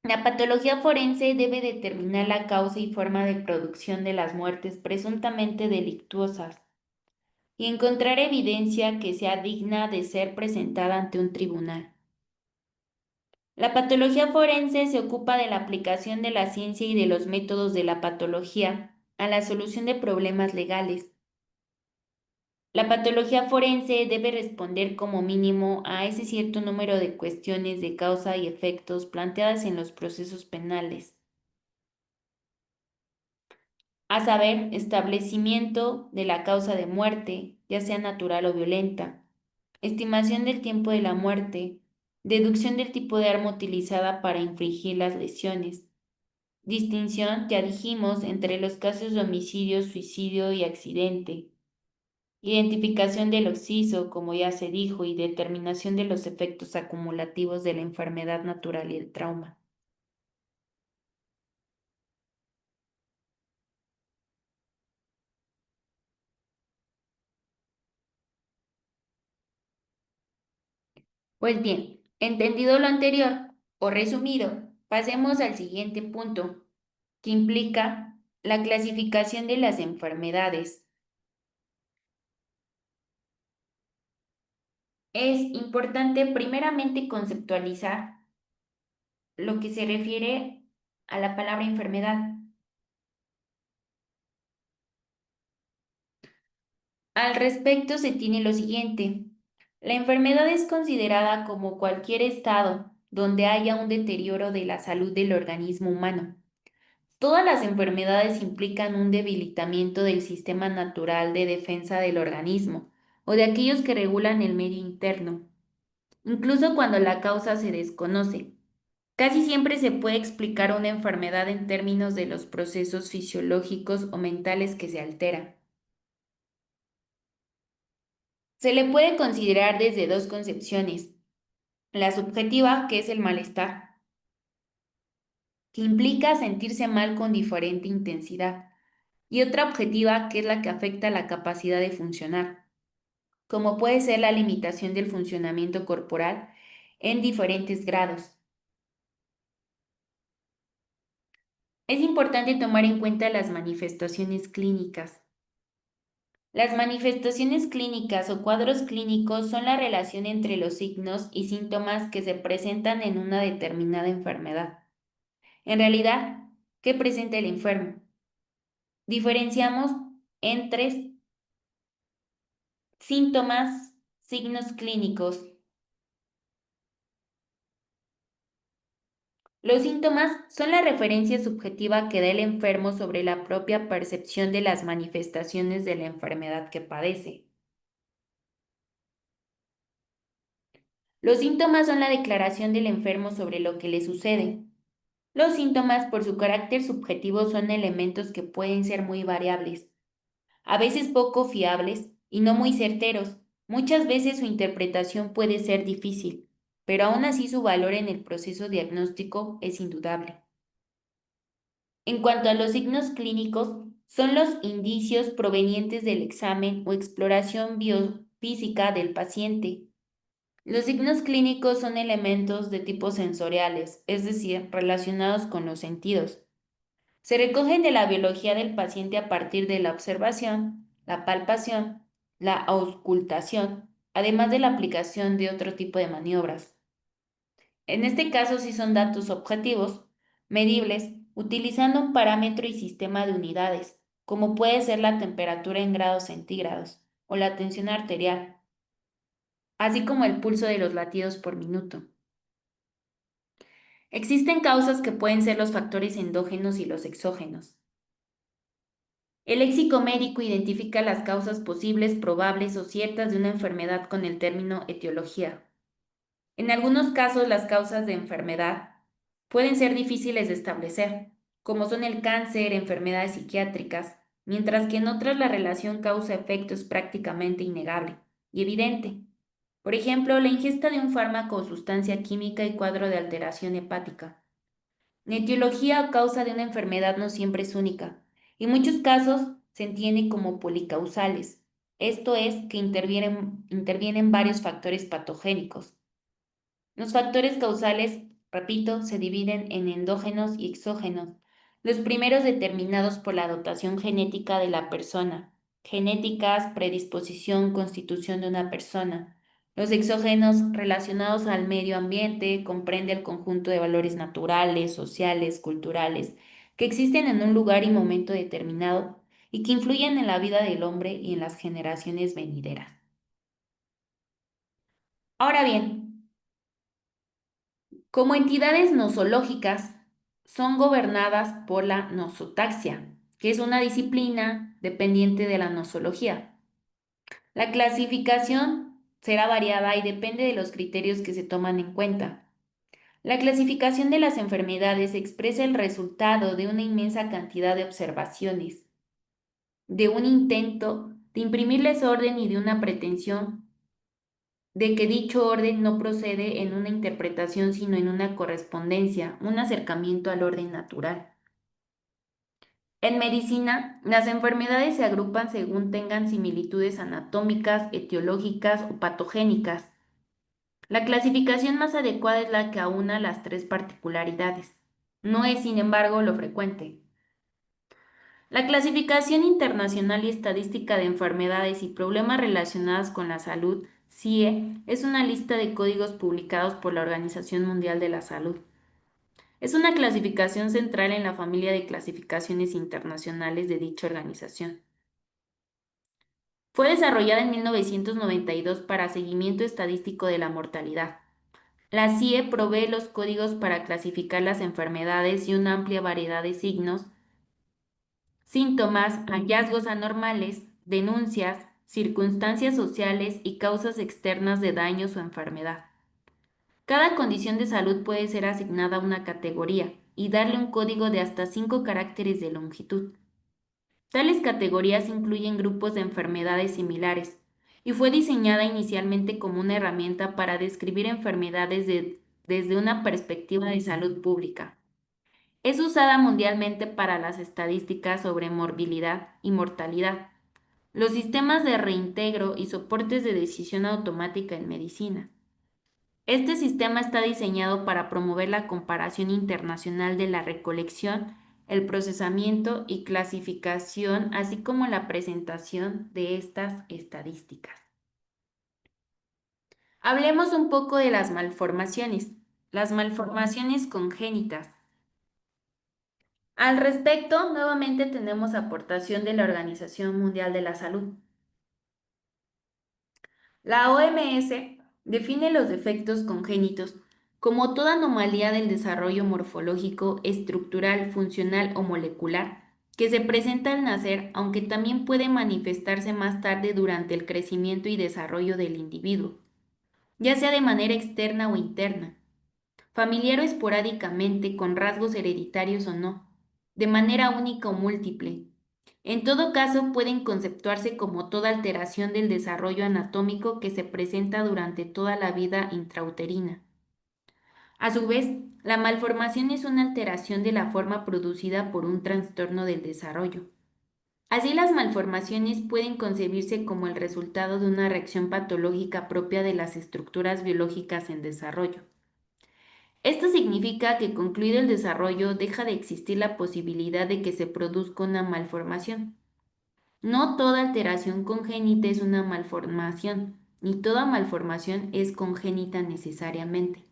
La patología forense debe determinar la causa y forma de producción de las muertes presuntamente delictuosas y encontrar evidencia que sea digna de ser presentada ante un tribunal. La patología forense se ocupa de la aplicación de la ciencia y de los métodos de la patología a la solución de problemas legales. La patología forense debe responder como mínimo a ese cierto número de cuestiones de causa y efectos planteadas en los procesos penales, a saber, establecimiento de la causa de muerte, ya sea natural o violenta, estimación del tiempo de la muerte, deducción del tipo de arma utilizada para infligir las lesiones, distinción, ya dijimos, entre los casos de homicidio, suicidio y accidente, identificación del occiso, como ya se dijo, y determinación de los efectos acumulativos de la enfermedad natural y el trauma. Pues bien, entendido lo anterior, o resumido, pasemos al siguiente punto, que implica la clasificación de las enfermedades. Es importante primeramente conceptualizar lo que se refiere a la palabra enfermedad. Al respecto se tiene lo siguiente. La enfermedad es considerada como cualquier estado donde haya un deterioro de la salud del organismo humano. Todas las enfermedades implican un debilitamiento del sistema natural de defensa del organismo o de aquellos que regulan el medio interno, incluso cuando la causa se desconoce. Casi siempre se puede explicar una enfermedad en términos de los procesos fisiológicos o mentales que se alteran. Se le puede considerar desde dos concepciones: la subjetiva, que es el malestar, que implica sentirse mal con diferente intensidad, y otra objetiva, que es la que afecta la capacidad de funcionar, como puede ser la limitación del funcionamiento corporal en diferentes grados. Es importante tomar en cuenta las manifestaciones clínicas. Las manifestaciones clínicas o cuadros clínicos son la relación entre los signos y síntomas que se presentan en una determinada enfermedad. En realidad, ¿qué presenta el enfermo? Diferenciamos entre síntomas, signos clínicos. Los síntomas son la referencia subjetiva que da el enfermo sobre la propia percepción de las manifestaciones de la enfermedad que padece. Los síntomas son la declaración del enfermo sobre lo que le sucede. Los síntomas, por su carácter subjetivo, son elementos que pueden ser muy variables, a veces poco fiables y no muy certeros. Muchas veces su interpretación puede ser difícil, pero aún así su valor en el proceso diagnóstico es indudable. En cuanto a los signos clínicos, son los indicios provenientes del examen o exploración biofísica del paciente. Los signos clínicos son elementos de tipo sensoriales, es decir, relacionados con los sentidos. Se recogen de la biología del paciente a partir de la observación, la palpación, la auscultación, además de la aplicación de otro tipo de maniobras. En este caso sí son datos objetivos, medibles, utilizando un parámetro y sistema de unidades, como puede ser la temperatura en grados centígrados o la tensión arterial, así como el pulso de los latidos por minuto. Existen causas que pueden ser los factores endógenos y los exógenos. El léxico médico identifica las causas posibles, probables o ciertas de una enfermedad con el término etiología. En algunos casos, las causas de enfermedad pueden ser difíciles de establecer, como son el cáncer, enfermedades psiquiátricas. mientras que en otras la relación causa-efecto es prácticamente innegable y evidente. Por ejemplo, la ingesta de un fármaco o sustancia química y cuadro de alteración hepática. La etiología o causa de una enfermedad no siempre es única, y en muchos casos se entiende como policausales. Esto es, que intervienen varios factores patogénicos. Los factores causales, repito, se dividen en endógenos y exógenos. Los primeros determinados por la dotación genética de la persona. Genéticas, predisposición, constitución de una persona. Los exógenos relacionados al medio ambiente comprende el conjunto de valores naturales, sociales, culturales, que existen en un lugar y momento determinado y que influyen en la vida del hombre y en las generaciones venideras. Ahora bien, como entidades nosológicas, son gobernadas por la nosotaxia, que es una disciplina dependiente de la nosología. La clasificación será variada y depende de los criterios que se toman en cuenta. La clasificación de las enfermedades expresa el resultado de una inmensa cantidad de observaciones, de un intento de imprimirles orden y de una pretensión de que dicho orden no procede en una interpretación, sino en una correspondencia, un acercamiento al orden natural. En medicina, las enfermedades se agrupan según tengan similitudes anatómicas, etiológicas o patogénicas. La clasificación más adecuada es la que aúna las tres particularidades. No es, sin embargo, lo frecuente. La clasificación internacional y estadística de enfermedades y problemas relacionados con la salud, CIE, es una lista de códigos publicados por la Organización Mundial de la Salud. Es una clasificación central en la familia de clasificaciones internacionales de dicha organización. Fue desarrollada en 1992 para seguimiento estadístico de la mortalidad. La CIE provee los códigos para clasificar las enfermedades y una amplia variedad de signos, síntomas, hallazgos anormales, denuncias, circunstancias sociales y causas externas de daños o enfermedad. Cada condición de salud puede ser asignada a una categoría y darle un código de hasta 5 caracteres de longitud. Tales categorías incluyen grupos de enfermedades similares y fue diseñada inicialmente como una herramienta para describir enfermedades desde una perspectiva de salud pública. Es usada mundialmente para las estadísticas sobre morbilidad y mortalidad, los sistemas de reintegro y soportes de decisión automática en medicina. Este sistema está diseñado para promover la comparación internacional de la recolección, el procesamiento y clasificación, así como la presentación de estas estadísticas. Hablemos un poco de las malformaciones. Las malformaciones congénitas. Al respecto, nuevamente tenemos aportación de la Organización Mundial de la Salud. La OMS define los defectos congénitos como toda anomalía del desarrollo morfológico, estructural, funcional o molecular que se presenta al nacer, aunque también puede manifestarse más tarde durante el crecimiento y desarrollo del individuo, ya sea de manera externa o interna, familiar o esporádicamente, con rasgos hereditarios o no, de manera única o múltiple. En todo caso, pueden conceptuarse como toda alteración del desarrollo anatómico que se presenta durante toda la vida intrauterina. A su vez, la malformación es una alteración de la forma producida por un trastorno del desarrollo. Así, las malformaciones pueden concebirse como el resultado de una reacción patológica propia de las estructuras biológicas en desarrollo. Esto significa que concluido el desarrollo deja de existir la posibilidad de que se produzca una malformación. No toda alteración congénita es una malformación, ni toda malformación es congénita necesariamente.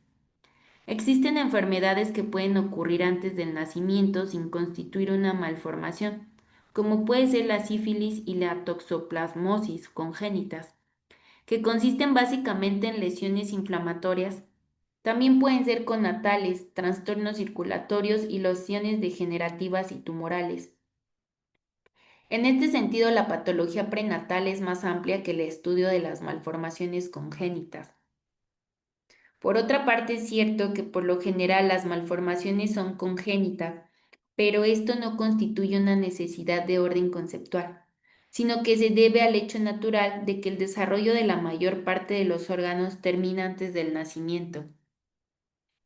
Existen enfermedades que pueden ocurrir antes del nacimiento sin constituir una malformación, como puede ser la sífilis y la toxoplasmosis congénitas, que consisten básicamente en lesiones inflamatorias. También pueden ser connatales, trastornos circulatorios y lesiones degenerativas y tumorales. En este sentido, la patología prenatal es más amplia que el estudio de las malformaciones congénitas. Por otra parte, es cierto que por lo general las malformaciones son congénitas, pero esto no constituye una necesidad de orden conceptual, sino que se debe al hecho natural de que el desarrollo de la mayor parte de los órganos termina antes del nacimiento.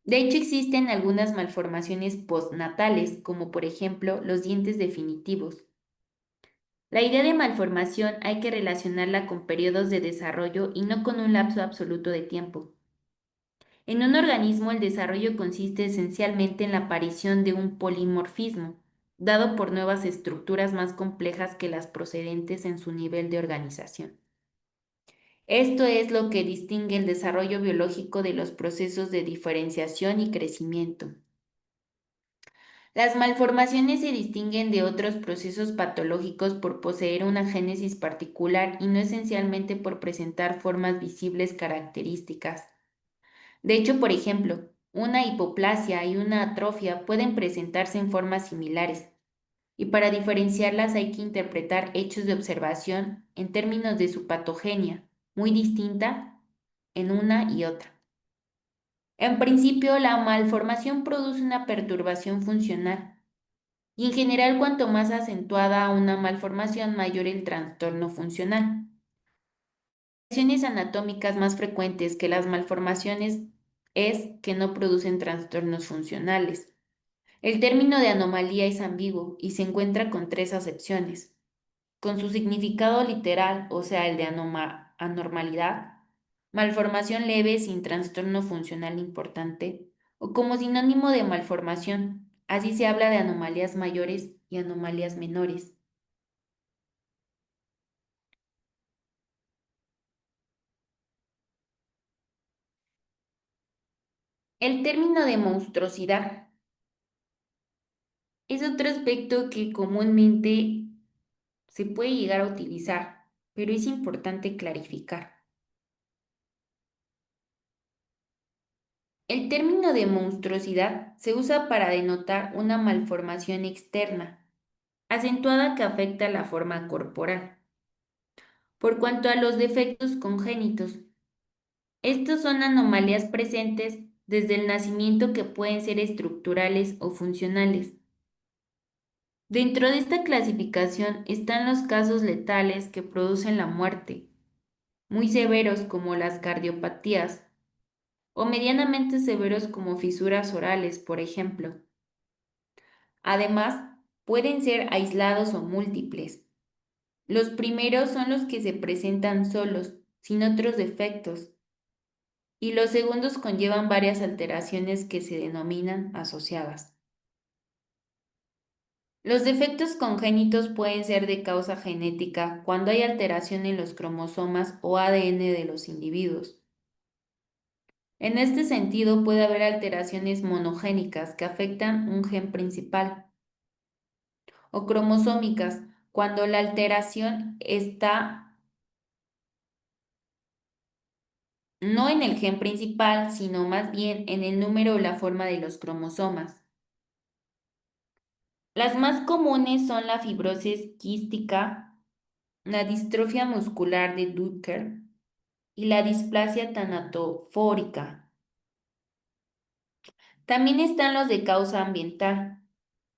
De hecho, existen algunas malformaciones postnatales, como por ejemplo los dientes definitivos. La idea de malformación hay que relacionarla con periodos de desarrollo y no con un lapso absoluto de tiempo. En un organismo, el desarrollo consiste esencialmente en la aparición de un polimorfismo, dado por nuevas estructuras más complejas que las procedentes en su nivel de organización. Esto es lo que distingue el desarrollo biológico de los procesos de diferenciación y crecimiento. Las malformaciones se distinguen de otros procesos patológicos por poseer una génesis particular y no esencialmente por presentar formas visibles características. De hecho, por ejemplo, una hipoplasia y una atrofia pueden presentarse en formas similares, y para diferenciarlas hay que interpretar hechos de observación en términos de su patogenia, muy distinta en una y otra. En principio, la malformación produce una perturbación funcional, y en general cuanto más acentuada una malformación, mayor el trastorno funcional. Las lesiones anatómicas más frecuentes que las malformaciones es que no producen trastornos funcionales. El término de anomalía es ambiguo y se encuentra con tres acepciones: con su significado literal, o sea, el de anormalidad, malformación leve sin trastorno funcional importante, o como sinónimo de malformación. Así se habla de anomalías mayores y anomalías menores. El término de monstruosidad es otro aspecto que comúnmente se puede llegar a utilizar, pero es importante clarificar. El término de monstruosidad se usa para denotar una malformación externa, acentuada que afecta la forma corporal. Por cuanto a los defectos congénitos, estos son anomalías presentes desde el nacimiento que pueden ser estructurales o funcionales. Dentro de esta clasificación están los casos letales que producen la muerte, muy severos como las cardiopatías, o medianamente severos como fisuras orales, por ejemplo. Además, pueden ser aislados o múltiples. Los primeros son los que se presentan solos, sin otros defectos, y los segundos conllevan varias alteraciones que se denominan asociadas. Los defectos congénitos pueden ser de causa genética cuando hay alteración en los cromosomas o ADN de los individuos. En este sentido, puede haber alteraciones monogénicas que afectan un gen principal, o cromosómicas cuando la alteración está no en el gen principal, sino más bien en el número o la forma de los cromosomas. Las más comunes son la fibrosis quística, la distrofia muscular de Duchenne y la displasia tanatofórica. También están los de causa ambiental,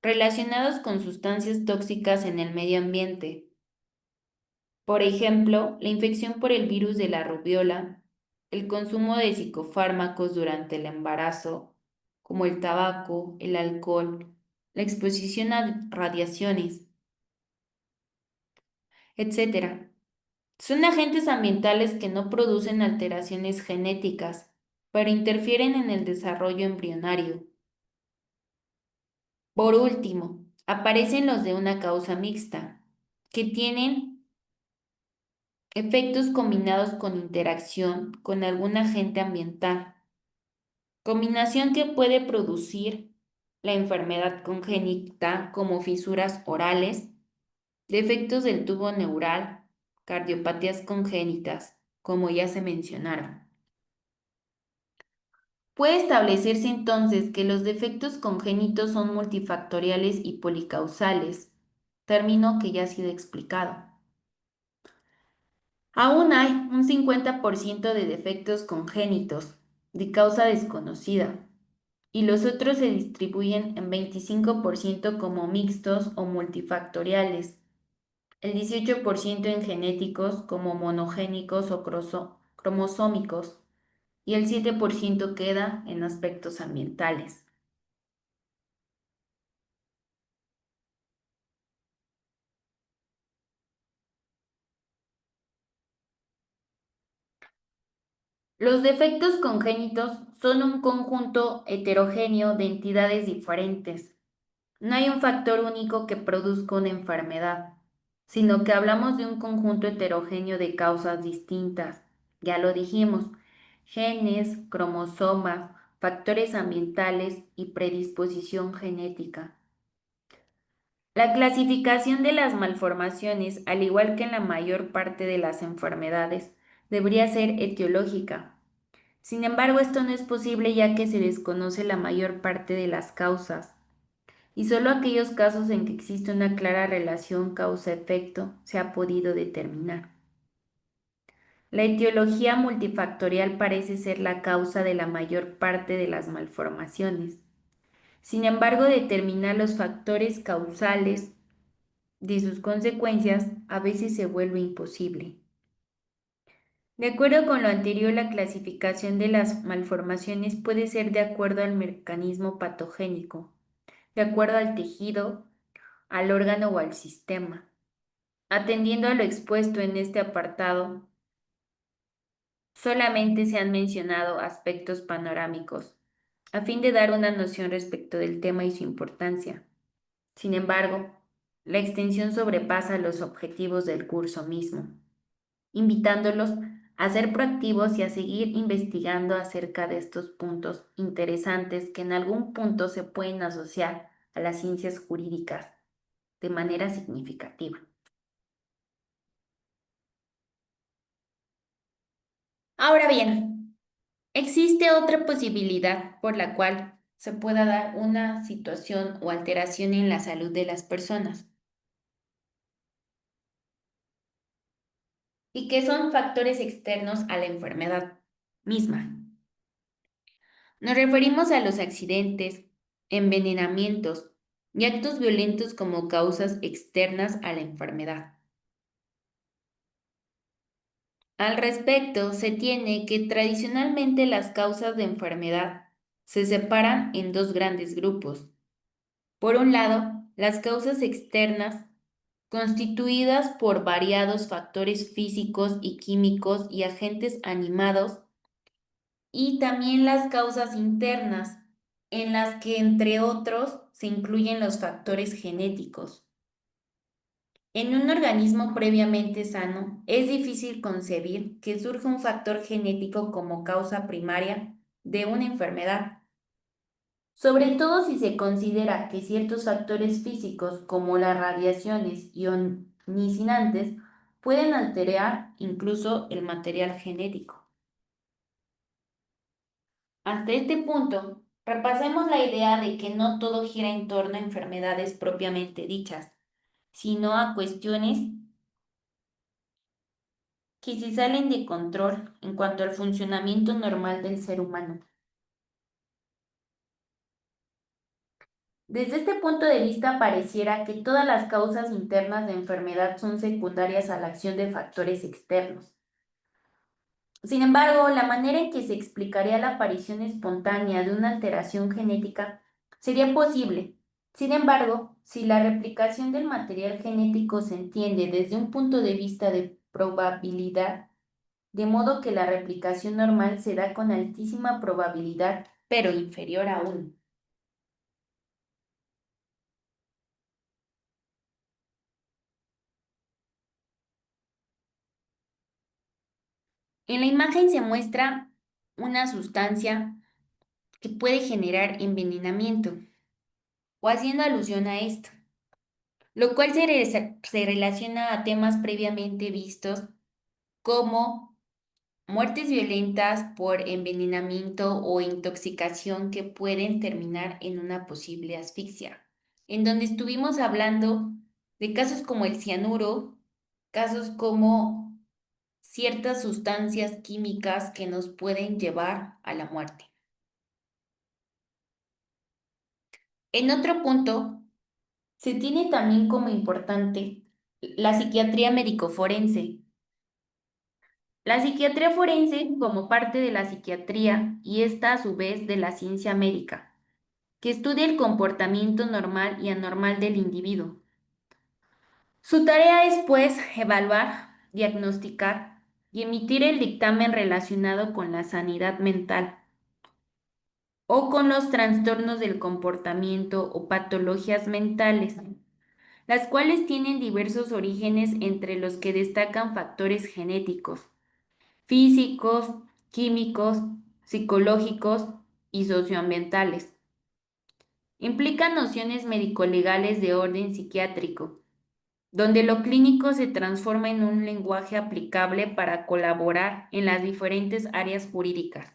relacionados con sustancias tóxicas en el medio ambiente. Por ejemplo, la infección por el virus de la rubiola, el consumo de psicofármacos durante el embarazo, como el tabaco, el alcohol, la exposición a radiaciones, etc. Son agentes ambientales que no producen alteraciones genéticas, pero interfieren en el desarrollo embrionario. Por último, aparecen los de una causa mixta, que tienen efectos combinados con interacción con algún agente ambiental, combinación que puede producir la enfermedad congénita como fisuras orales, defectos del tubo neural, cardiopatías congénitas, como ya se mencionaron. Puede establecerse entonces que los defectos congénitos son multifactoriales y policausales, término que ya ha sido explicado. Aún hay un 50% de defectos congénitos, de causa desconocida, y los otros se distribuyen en 25% como mixtos o multifactoriales, el 18% en genéticos como monogénicos o cromosómicos y el 7% queda en aspectos ambientales. Los defectos congénitos son un conjunto heterogéneo de entidades diferentes. No hay un factor único que produzca una enfermedad, sino que hablamos de un conjunto heterogéneo de causas distintas. Ya lo dijimos, genes, cromosomas, factores ambientales y predisposición genética. La clasificación de las malformaciones, al igual que en la mayor parte de las enfermedades, debería ser etiológica. Sin embargo, esto no es posible ya que se desconoce la mayor parte de las causas y solo aquellos casos en que existe una clara relación causa-efecto se ha podido determinar. La etiología multifactorial parece ser la causa de la mayor parte de las malformaciones. Sin embargo, determinar los factores causales de sus consecuencias a veces se vuelve imposible. De acuerdo con lo anterior, la clasificación de las malformaciones puede ser de acuerdo al mecanismo patogénico, de acuerdo al tejido, al órgano o al sistema. Atendiendo a lo expuesto en este apartado, solamente se han mencionado aspectos panorámicos, a fin de dar una noción respecto del tema y su importancia. Sin embargo, la extensión sobrepasa los objetivos del curso mismo, invitándolos a ser proactivos y a seguir investigando acerca de estos puntos interesantes que en algún punto se pueden asociar a las ciencias jurídicas de manera significativa. Ahora bien, existe otra posibilidad por la cual se pueda dar una situación o alteración en la salud de las personas y que son factores externos a la enfermedad misma. Nos referimos a los accidentes, envenenamientos y actos violentos como causas externas a la enfermedad. Al respecto, se tiene que tradicionalmente las causas de enfermedad se separan en dos grandes grupos. Por un lado, las causas externas, constituidas por variados factores físicos y químicos y agentes animados, y también las causas internas, en las que, entre otros, se incluyen los factores genéticos. En un organismo previamente sano, es difícil concebir que surja un factor genético como causa primaria de una enfermedad, sobre todo si se considera que ciertos factores físicos como las radiaciones ionizantes pueden alterar incluso el material genético. Hasta este punto, repasemos la idea de que no todo gira en torno a enfermedades propiamente dichas, sino a cuestiones que se salen de control en cuanto al funcionamiento normal del ser humano. Desde este punto de vista, pareciera que todas las causas internas de enfermedad son secundarias a la acción de factores externos. Sin embargo, la manera en que se explicaría la aparición espontánea de una alteración genética sería posible. Sin embargo, si la replicación del material genético se entiende desde un punto de vista de probabilidad, de modo que la replicación normal se da con altísima probabilidad, pero inferior a 1. En la imagen se muestra una sustancia que puede generar envenenamiento, o haciendo alusión a esto, lo cual se relaciona a temas previamente vistos como muertes violentas por envenenamiento o intoxicación que pueden terminar en una posible asfixia, en donde estuvimos hablando de casos como el cianuro, casos como ciertas sustancias químicas que nos pueden llevar a la muerte. En otro punto, se tiene también como importante la psiquiatría médico-forense. La psiquiatría forense como parte de la psiquiatría y esta a su vez de la ciencia médica, que estudia el comportamiento normal y anormal del individuo. Su tarea es, pues, evaluar, diagnosticar y emitir el dictamen relacionado con la sanidad mental o con los trastornos del comportamiento o patologías mentales, las cuales tienen diversos orígenes entre los que destacan factores genéticos, físicos, químicos, psicológicos y socioambientales. Implican nociones médico-legales de orden psiquiátrico, donde lo clínico se transforma en un lenguaje aplicable para colaborar en las diferentes áreas jurídicas,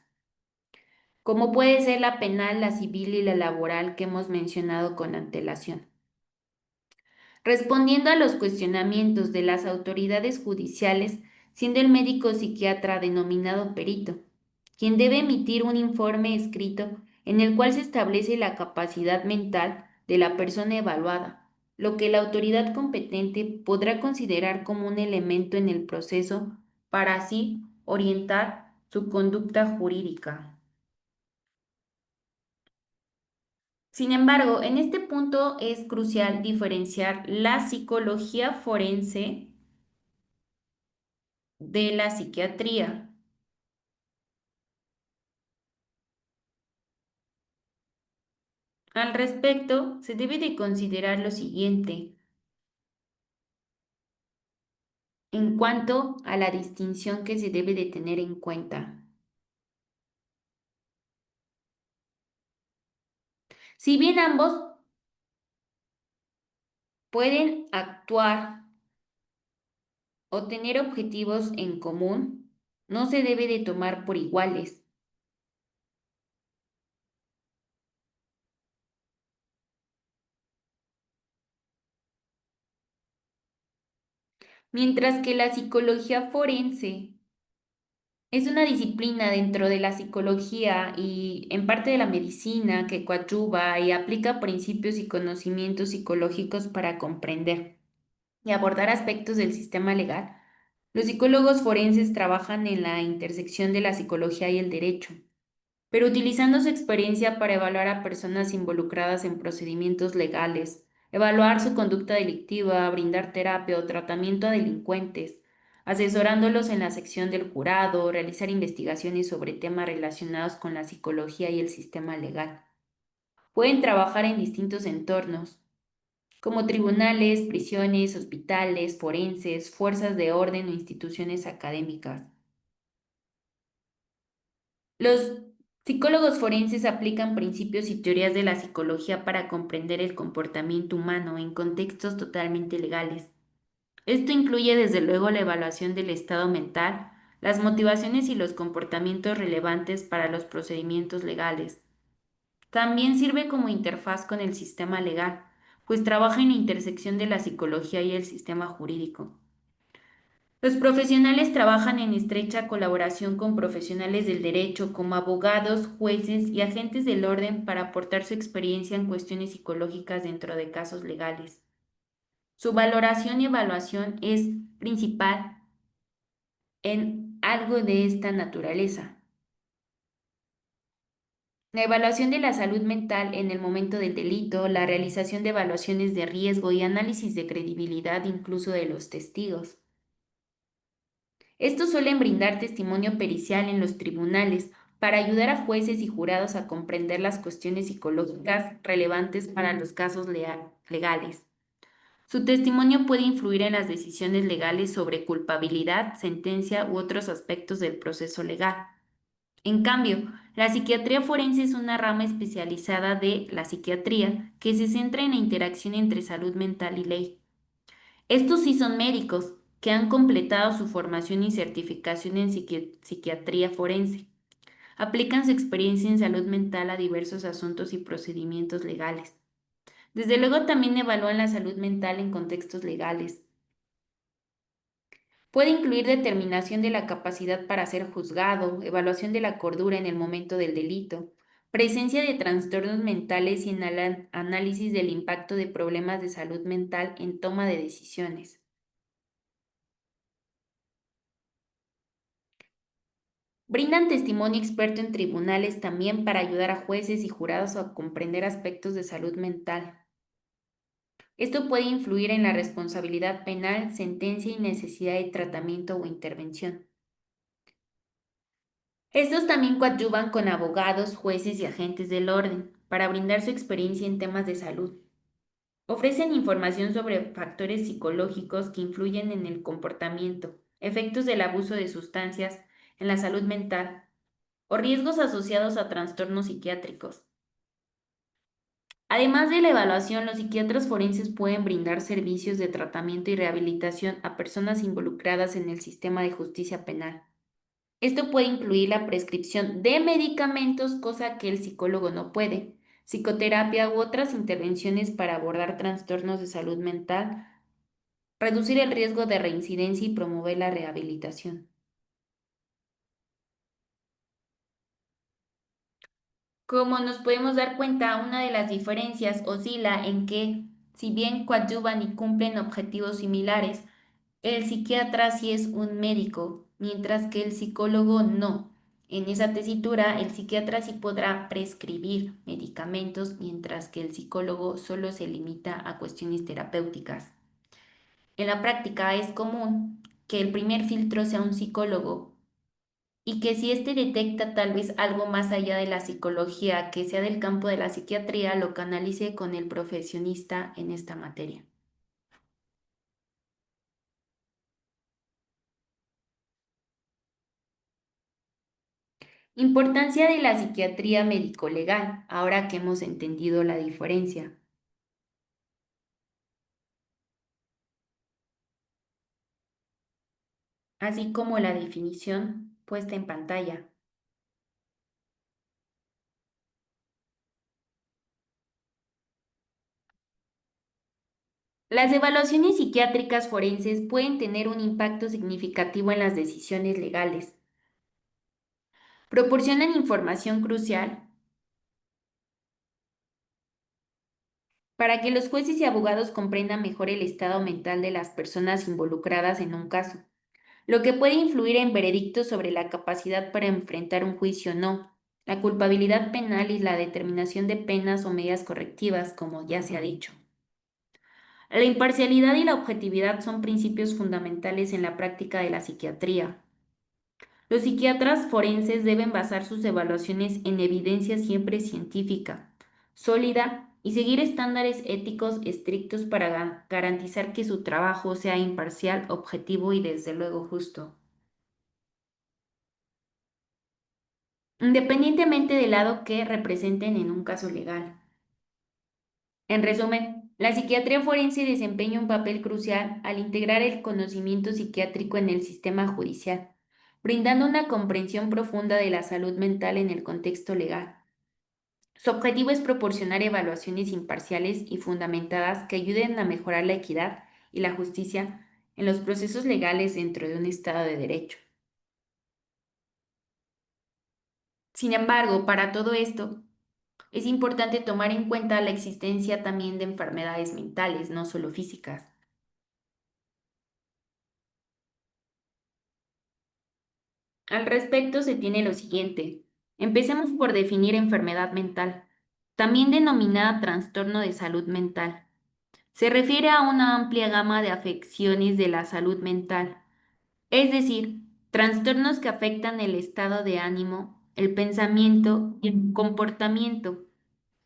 como puede ser la penal, la civil y la laboral que hemos mencionado con antelación. Respondiendo a los cuestionamientos de las autoridades judiciales, siendo el médico psiquiatra denominado perito, quien debe emitir un informe escrito en el cual se establece la capacidad mental de la persona evaluada, lo que la autoridad competente podrá considerar como un elemento en el proceso para así orientar su conducta jurídica. Sin embargo, en este punto es crucial diferenciar la psicología forense de la psiquiatría. Al respecto, se debe de considerar lo siguiente en cuanto a la distinción que se debe de tener en cuenta. Si bien ambos pueden actuar o tener objetivos en común, no se debe de tomar por iguales. Mientras que la psicología forense es una disciplina dentro de la psicología y en parte de la medicina que coadyuva y aplica principios y conocimientos psicológicos para comprender y abordar aspectos del sistema legal. Los psicólogos forenses trabajan en la intersección de la psicología y el derecho, pero utilizando su experiencia para evaluar a personas involucradas en procedimientos legales, evaluar su conducta delictiva, brindar terapia o tratamiento a delincuentes, asesorándolos en la sección del jurado, realizar investigaciones sobre temas relacionados con la psicología y el sistema legal. Pueden trabajar en distintos entornos, como tribunales, prisiones, hospitales, forenses, fuerzas de orden o instituciones académicas. Los psicólogos forenses aplican principios y teorías de la psicología para comprender el comportamiento humano en contextos totalmente legales. Esto incluye desde luego la evaluación del estado mental, las motivaciones y los comportamientos relevantes para los procedimientos legales. También sirve como interfaz con el sistema legal, pues trabaja en la intersección de la psicología y el sistema jurídico. Los profesionales trabajan en estrecha colaboración con profesionales del derecho como abogados, jueces y agentes del orden para aportar su experiencia en cuestiones psicológicas dentro de casos legales. Su valoración y evaluación es principal en algo de esta naturaleza. La evaluación de la salud mental en el momento del delito, la realización de evaluaciones de riesgo y análisis de credibilidad incluso de los testigos. Estos suelen brindar testimonio pericial en los tribunales para ayudar a jueces y jurados a comprender las cuestiones psicológicas relevantes para los casos legales. Su testimonio puede influir en las decisiones legales sobre culpabilidad, sentencia u otros aspectos del proceso legal. En cambio, la psiquiatría forense es una rama especializada de la psiquiatría que se centra en la interacción entre salud mental y ley. Estos sí son médicos que han completado su formación y certificación en psiquiatría forense. Aplican su experiencia en salud mental a diversos asuntos y procedimientos legales. Desde luego también evalúan la salud mental en contextos legales. Puede incluir determinación de la capacidad para ser juzgado, evaluación de la cordura en el momento del delito, presencia de trastornos mentales y en análisis del impacto de problemas de salud mental en toma de decisiones. Brindan testimonio experto en tribunales también para ayudar a jueces y jurados a comprender aspectos de salud mental. Esto puede influir en la responsabilidad penal, sentencia y necesidad de tratamiento o intervención. Estos también coadyuvan con abogados, jueces y agentes del orden para brindar su experiencia en temas de salud. Ofrecen información sobre factores psicológicos que influyen en el comportamiento, efectos del abuso de sustancias en la salud mental o riesgos asociados a trastornos psiquiátricos. Además de la evaluación, los psiquiatras forenses pueden brindar servicios de tratamiento y rehabilitación a personas involucradas en el sistema de justicia penal. Esto puede incluir la prescripción de medicamentos, cosa que el psicólogo no puede, psicoterapia u otras intervenciones para abordar trastornos de salud mental, reducir el riesgo de reincidencia y promover la rehabilitación. Como nos podemos dar cuenta, una de las diferencias oscila en que, si bien coadyuvan y cumplen objetivos similares, el psiquiatra sí es un médico, mientras que el psicólogo no. En esa tesitura, el psiquiatra sí podrá prescribir medicamentos, mientras que el psicólogo solo se limita a cuestiones terapéuticas. En la práctica es común que el primer filtro sea un psicólogo y que si éste detecta tal vez algo más allá de la psicología, que sea del campo de la psiquiatría, lo canalice con el profesionista en esta materia. Importancia de la psiquiatría médico-legal, ahora que hemos entendido la diferencia, así como la definición puesta en pantalla. Las evaluaciones psiquiátricas forenses pueden tener un impacto significativo en las decisiones legales. Proporcionan información crucial para que los jueces y abogados comprendan mejor el estado mental de las personas involucradas en un caso, lo que puede influir en veredictos sobre la capacidad para enfrentar un juicio o no, la culpabilidad penal y la determinación de penas o medidas correctivas, como ya se ha dicho. La imparcialidad y la objetividad son principios fundamentales en la práctica de la psiquiatría. Los psiquiatras forenses deben basar sus evaluaciones en evidencia siempre científica, sólida y seguir estándares éticos estrictos para garantizar que su trabajo sea imparcial, objetivo y desde luego justo. Independientemente del lado que representen en un caso legal. En resumen, la psiquiatría forense desempeña un papel crucial al integrar el conocimiento psiquiátrico en el sistema judicial, brindando una comprensión profunda de la salud mental en el contexto legal. Su objetivo es proporcionar evaluaciones imparciales y fundamentadas que ayuden a mejorar la equidad y la justicia en los procesos legales dentro de un Estado de Derecho. Sin embargo, para todo esto, es importante tomar en cuenta la existencia también de enfermedades mentales, no solo físicas. Al respecto se tiene lo siguiente. Empecemos por definir enfermedad mental, también denominada trastorno de salud mental. Se refiere a una amplia gama de afecciones de la salud mental, es decir, trastornos que afectan el estado de ánimo, el pensamiento y el comportamiento.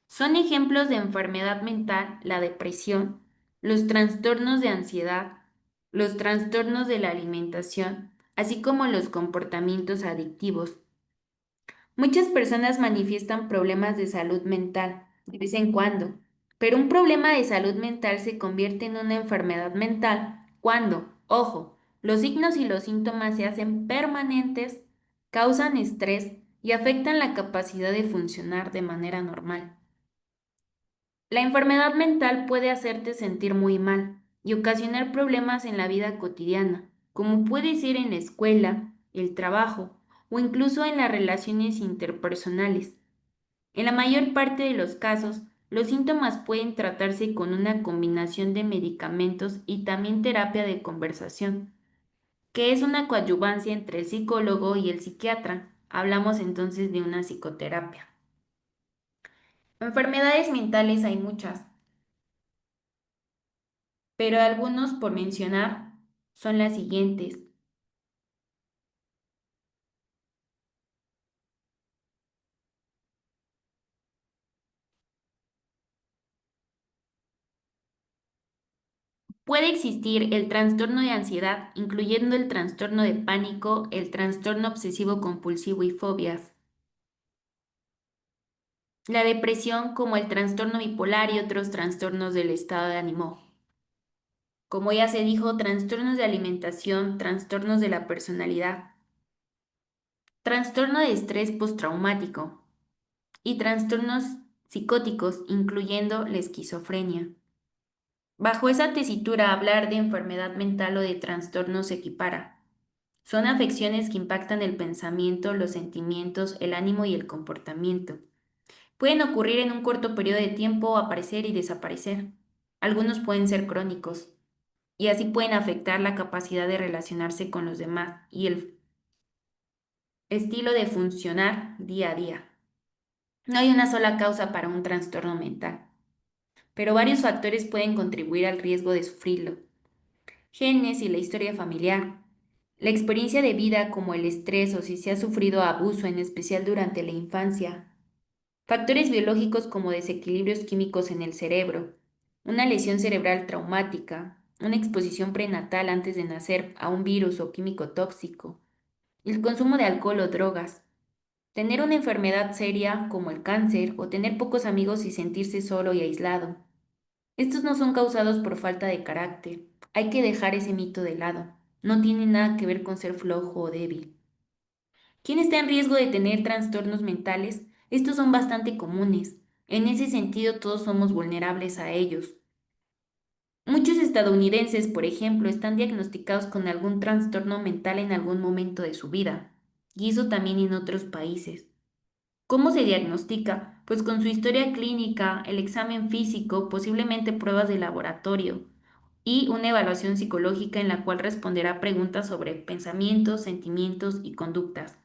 Son ejemplos de enfermedad mental la depresión, los trastornos de ansiedad, los trastornos de la alimentación, así como los comportamientos adictivos. Muchas personas manifiestan problemas de salud mental de vez en cuando, pero un problema de salud mental se convierte en una enfermedad mental cuando, ojo, los signos y los síntomas se hacen permanentes, causan estrés y afectan la capacidad de funcionar de manera normal. La enfermedad mental puede hacerte sentir muy mal y ocasionar problemas en la vida cotidiana, como puede ser en la escuela, el trabajo o incluso en las relaciones interpersonales. En la mayor parte de los casos, los síntomas pueden tratarse con una combinación de medicamentos y también terapia de conversación, que es una coadyuvancia entre el psicólogo y el psiquiatra. Hablamos entonces de una psicoterapia. Enfermedades mentales hay muchas, pero algunos por mencionar son las siguientes. Puede existir el trastorno de ansiedad, incluyendo el trastorno de pánico, el trastorno obsesivo compulsivo y fobias, la depresión como el trastorno bipolar y otros trastornos del estado de ánimo. Como ya se dijo, trastornos de alimentación, trastornos de la personalidad, trastorno de estrés postraumático y trastornos psicóticos, incluyendo la esquizofrenia. Bajo esa tesitura, hablar de enfermedad mental o de trastorno se equipara. Son afecciones que impactan el pensamiento, los sentimientos, el ánimo y el comportamiento. Pueden ocurrir en un corto periodo de tiempo, aparecer y desaparecer. Algunos pueden ser crónicos y así pueden afectar la capacidad de relacionarse con los demás y el estilo de funcionar día a día. No hay una sola causa para un trastorno mental, pero varios factores pueden contribuir al riesgo de sufrirlo. Genes y la historia familiar, la experiencia de vida como el estrés o si se ha sufrido abuso, en especial durante la infancia, factores biológicos como desequilibrios químicos en el cerebro, una lesión cerebral traumática, una exposición prenatal antes de nacer a un virus o químico tóxico, el consumo de alcohol o drogas, tener una enfermedad seria como el cáncer o tener pocos amigos y sentirse solo y aislado. Estos no son causados por falta de carácter. Hay que dejar ese mito de lado. No tiene nada que ver con ser flojo o débil. ¿Quién está en riesgo de tener trastornos mentales? Estos son bastante comunes. En ese sentido, todos somos vulnerables a ellos. Muchos estadounidenses, por ejemplo, están diagnosticados con algún trastorno mental en algún momento de su vida, y eso también en otros países. ¿Cómo se diagnostica? Pues con su historia clínica, el examen físico, posiblemente pruebas de laboratorio y una evaluación psicológica en la cual responderá preguntas sobre pensamientos, sentimientos y conductas.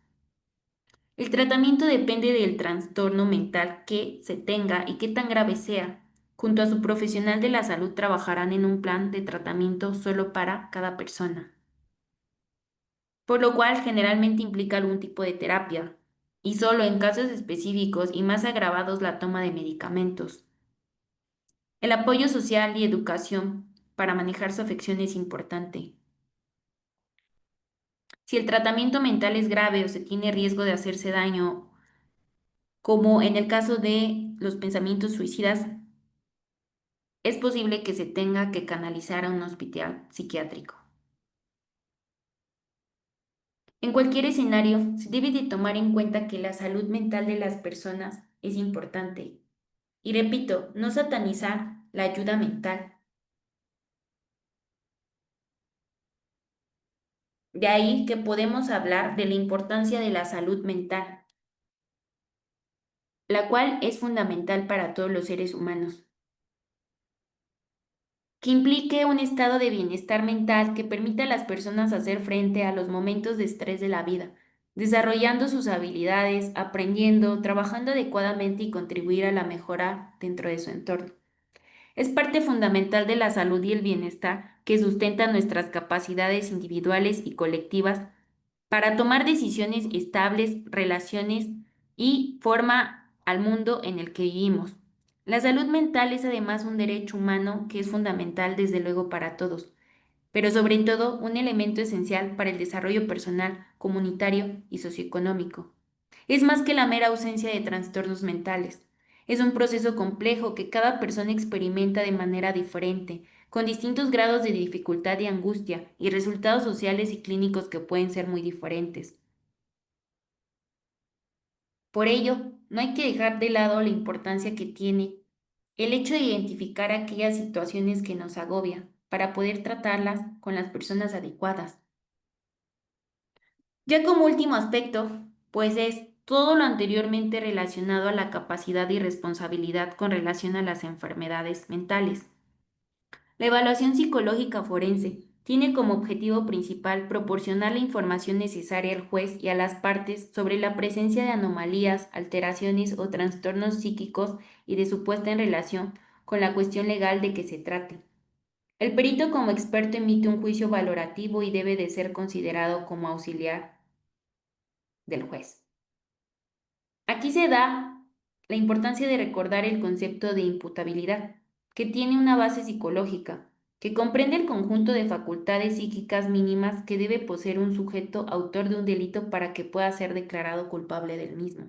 El tratamiento depende del trastorno mental que se tenga y qué tan grave sea. Junto a su profesional de la salud trabajarán en un plan de tratamiento solo para cada persona, por lo cual generalmente implica algún tipo de terapia, y solo en casos específicos y más agravados la toma de medicamentos. El apoyo social y educación para manejar su afección es importante. Si el tratamiento mental es grave o se tiene riesgo de hacerse daño, como en el caso de los pensamientos suicidas, es posible que se tenga que canalizar a un hospital psiquiátrico. En cualquier escenario, se debe de tomar en cuenta que la salud mental de las personas es importante. Y repito, no satanizar la ayuda mental. De ahí que podemos hablar de la importancia de la salud mental, la cual es fundamental para todos los seres humanos, que implique un estado de bienestar mental que permita a las personas hacer frente a los momentos de estrés de la vida, desarrollando sus habilidades, aprendiendo, trabajando adecuadamente y contribuir a la mejora dentro de su entorno. Es parte fundamental de la salud y el bienestar que sustenta nuestras capacidades individuales y colectivas para tomar decisiones estables, relaciones y forma al mundo en el que vivimos. La salud mental es además un derecho humano que es fundamental desde luego para todos, pero sobre todo un elemento esencial para el desarrollo personal, comunitario y socioeconómico. Es más que la mera ausencia de trastornos mentales. Es un proceso complejo que cada persona experimenta de manera diferente, con distintos grados de dificultad y angustia, y resultados sociales y clínicos que pueden ser muy diferentes. Por ello, no hay que dejar de lado la importancia que tiene el hecho de identificar aquellas situaciones que nos agobian para poder tratarlas con las personas adecuadas. Ya como último aspecto, pues es todo lo anteriormente relacionado a la capacidad y responsabilidad con relación a las enfermedades mentales. La evaluación psicológica forense tiene como objetivo principal proporcionar la información necesaria al juez y a las partes sobre la presencia de anomalías, alteraciones o trastornos psíquicos y de su puesta en relación con la cuestión legal de que se trate. El perito como experto emite un juicio valorativo y debe de ser considerado como auxiliar del juez. Aquí se da la importancia de recordar el concepto de imputabilidad, que tiene una base psicológica, que comprende el conjunto de facultades psíquicas mínimas que debe poseer un sujeto autor de un delito para que pueda ser declarado culpable del mismo.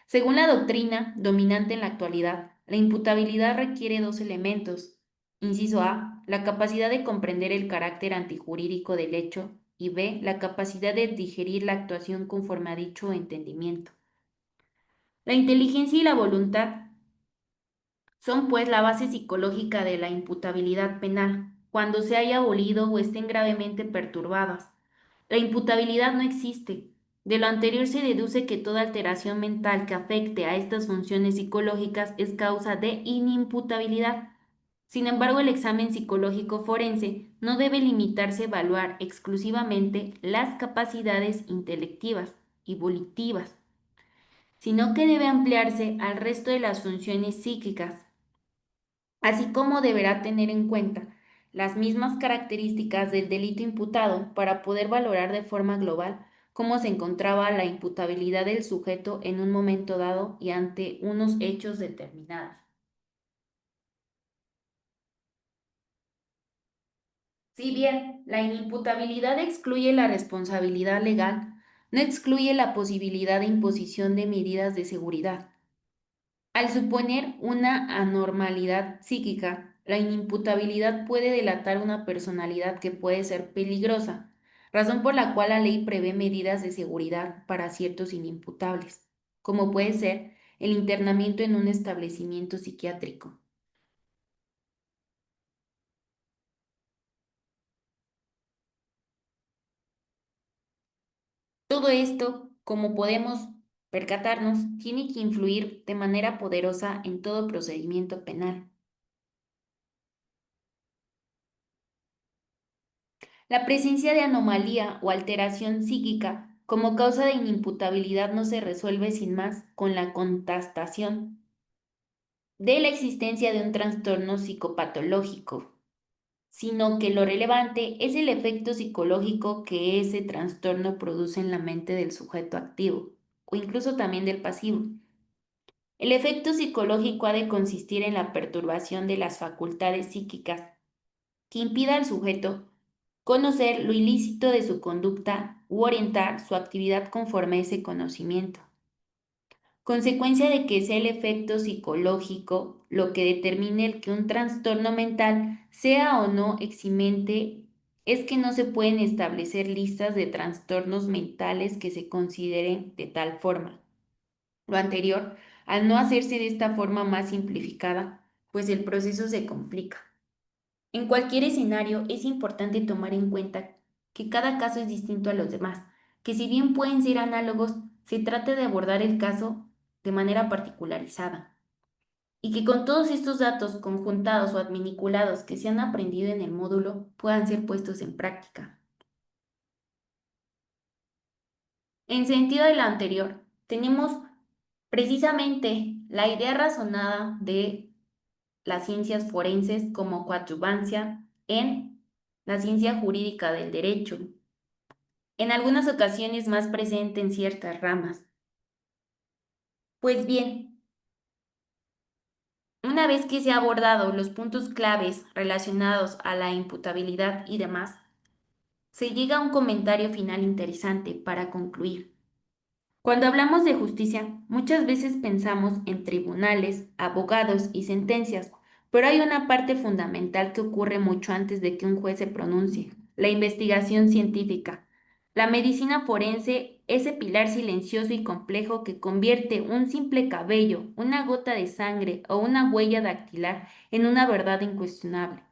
Según la doctrina dominante en la actualidad, la imputabilidad requiere dos elementos. Inciso A, la capacidad de comprender el carácter antijurídico del hecho y B, la capacidad de digerir la actuación conforme a dicho entendimiento. La inteligencia y la voluntad son pues la base psicológica de la imputabilidad penal, cuando se haya abolido o estén gravemente perturbadas. La imputabilidad no existe. De lo anterior se deduce que toda alteración mental que afecte a estas funciones psicológicas es causa de inimputabilidad. Sin embargo, el examen psicológico forense no debe limitarse a evaluar exclusivamente las capacidades intelectivas y volitivas, sino que debe ampliarse al resto de las funciones psíquicas, así como deberá tener en cuenta las mismas características del delito imputado para poder valorar de forma global cómo se encontraba la imputabilidad del sujeto en un momento dado y ante unos hechos determinados. Si bien la inimputabilidad excluye la responsabilidad legal, no excluye la posibilidad de imposición de medidas de seguridad. Al suponer una anormalidad psíquica, la inimputabilidad puede delatar una personalidad que puede ser peligrosa, razón por la cual la ley prevé medidas de seguridad para ciertos inimputables, como puede ser el internamiento en un establecimiento psiquiátrico. Todo esto, como podemos percatarnos, tiene que influir de manera poderosa en todo procedimiento penal. La presencia de anomalía o alteración psíquica como causa de inimputabilidad no se resuelve sin más con la contestación de la existencia de un trastorno psicopatológico, sino que lo relevante es el efecto psicológico que ese trastorno produce en la mente del sujeto activo o incluso también del pasivo. El efecto psicológico ha de consistir en la perturbación de las facultades psíquicas que impida al sujeto conocer lo ilícito de su conducta u orientar su actividad conforme a ese conocimiento. Consecuencia de que sea el efecto psicológico lo que determine el que un trastorno mental sea o no eximente es que no se pueden establecer listas de trastornos mentales que se consideren de tal forma. Lo anterior, al no hacerse de esta forma más simplificada, pues el proceso se complica. En cualquier escenario es importante tomar en cuenta que cada caso es distinto a los demás, que si bien pueden ser análogos, se trata de abordar el caso de manera particularizada y que con todos estos datos conjuntados o adminiculados que se han aprendido en el módulo puedan ser puestos en práctica. En sentido de lo anterior, tenemos precisamente la idea razonada de las ciencias forenses como coadyuvancia en la ciencia jurídica del derecho, en algunas ocasiones más presente en ciertas ramas. Pues bien, una vez que se ha abordado los puntos claves relacionados a la imputabilidad y demás, se llega a un comentario final interesante para concluir. Cuando hablamos de justicia, muchas veces pensamos en tribunales, abogados y sentencias, pero hay una parte fundamental que ocurre mucho antes de que un juez se pronuncie, la investigación científica. La medicina forense, ese pilar silencioso y complejo que convierte un simple cabello, una gota de sangre o una huella dactilar en una verdad incuestionable.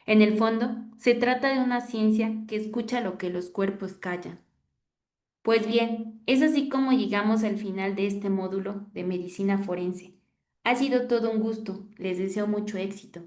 En el fondo, se trata de una ciencia que escucha lo que los cuerpos callan. Pues bien, es así como llegamos al final de este módulo de medicina forense. Ha sido todo un gusto. Les deseo mucho éxito.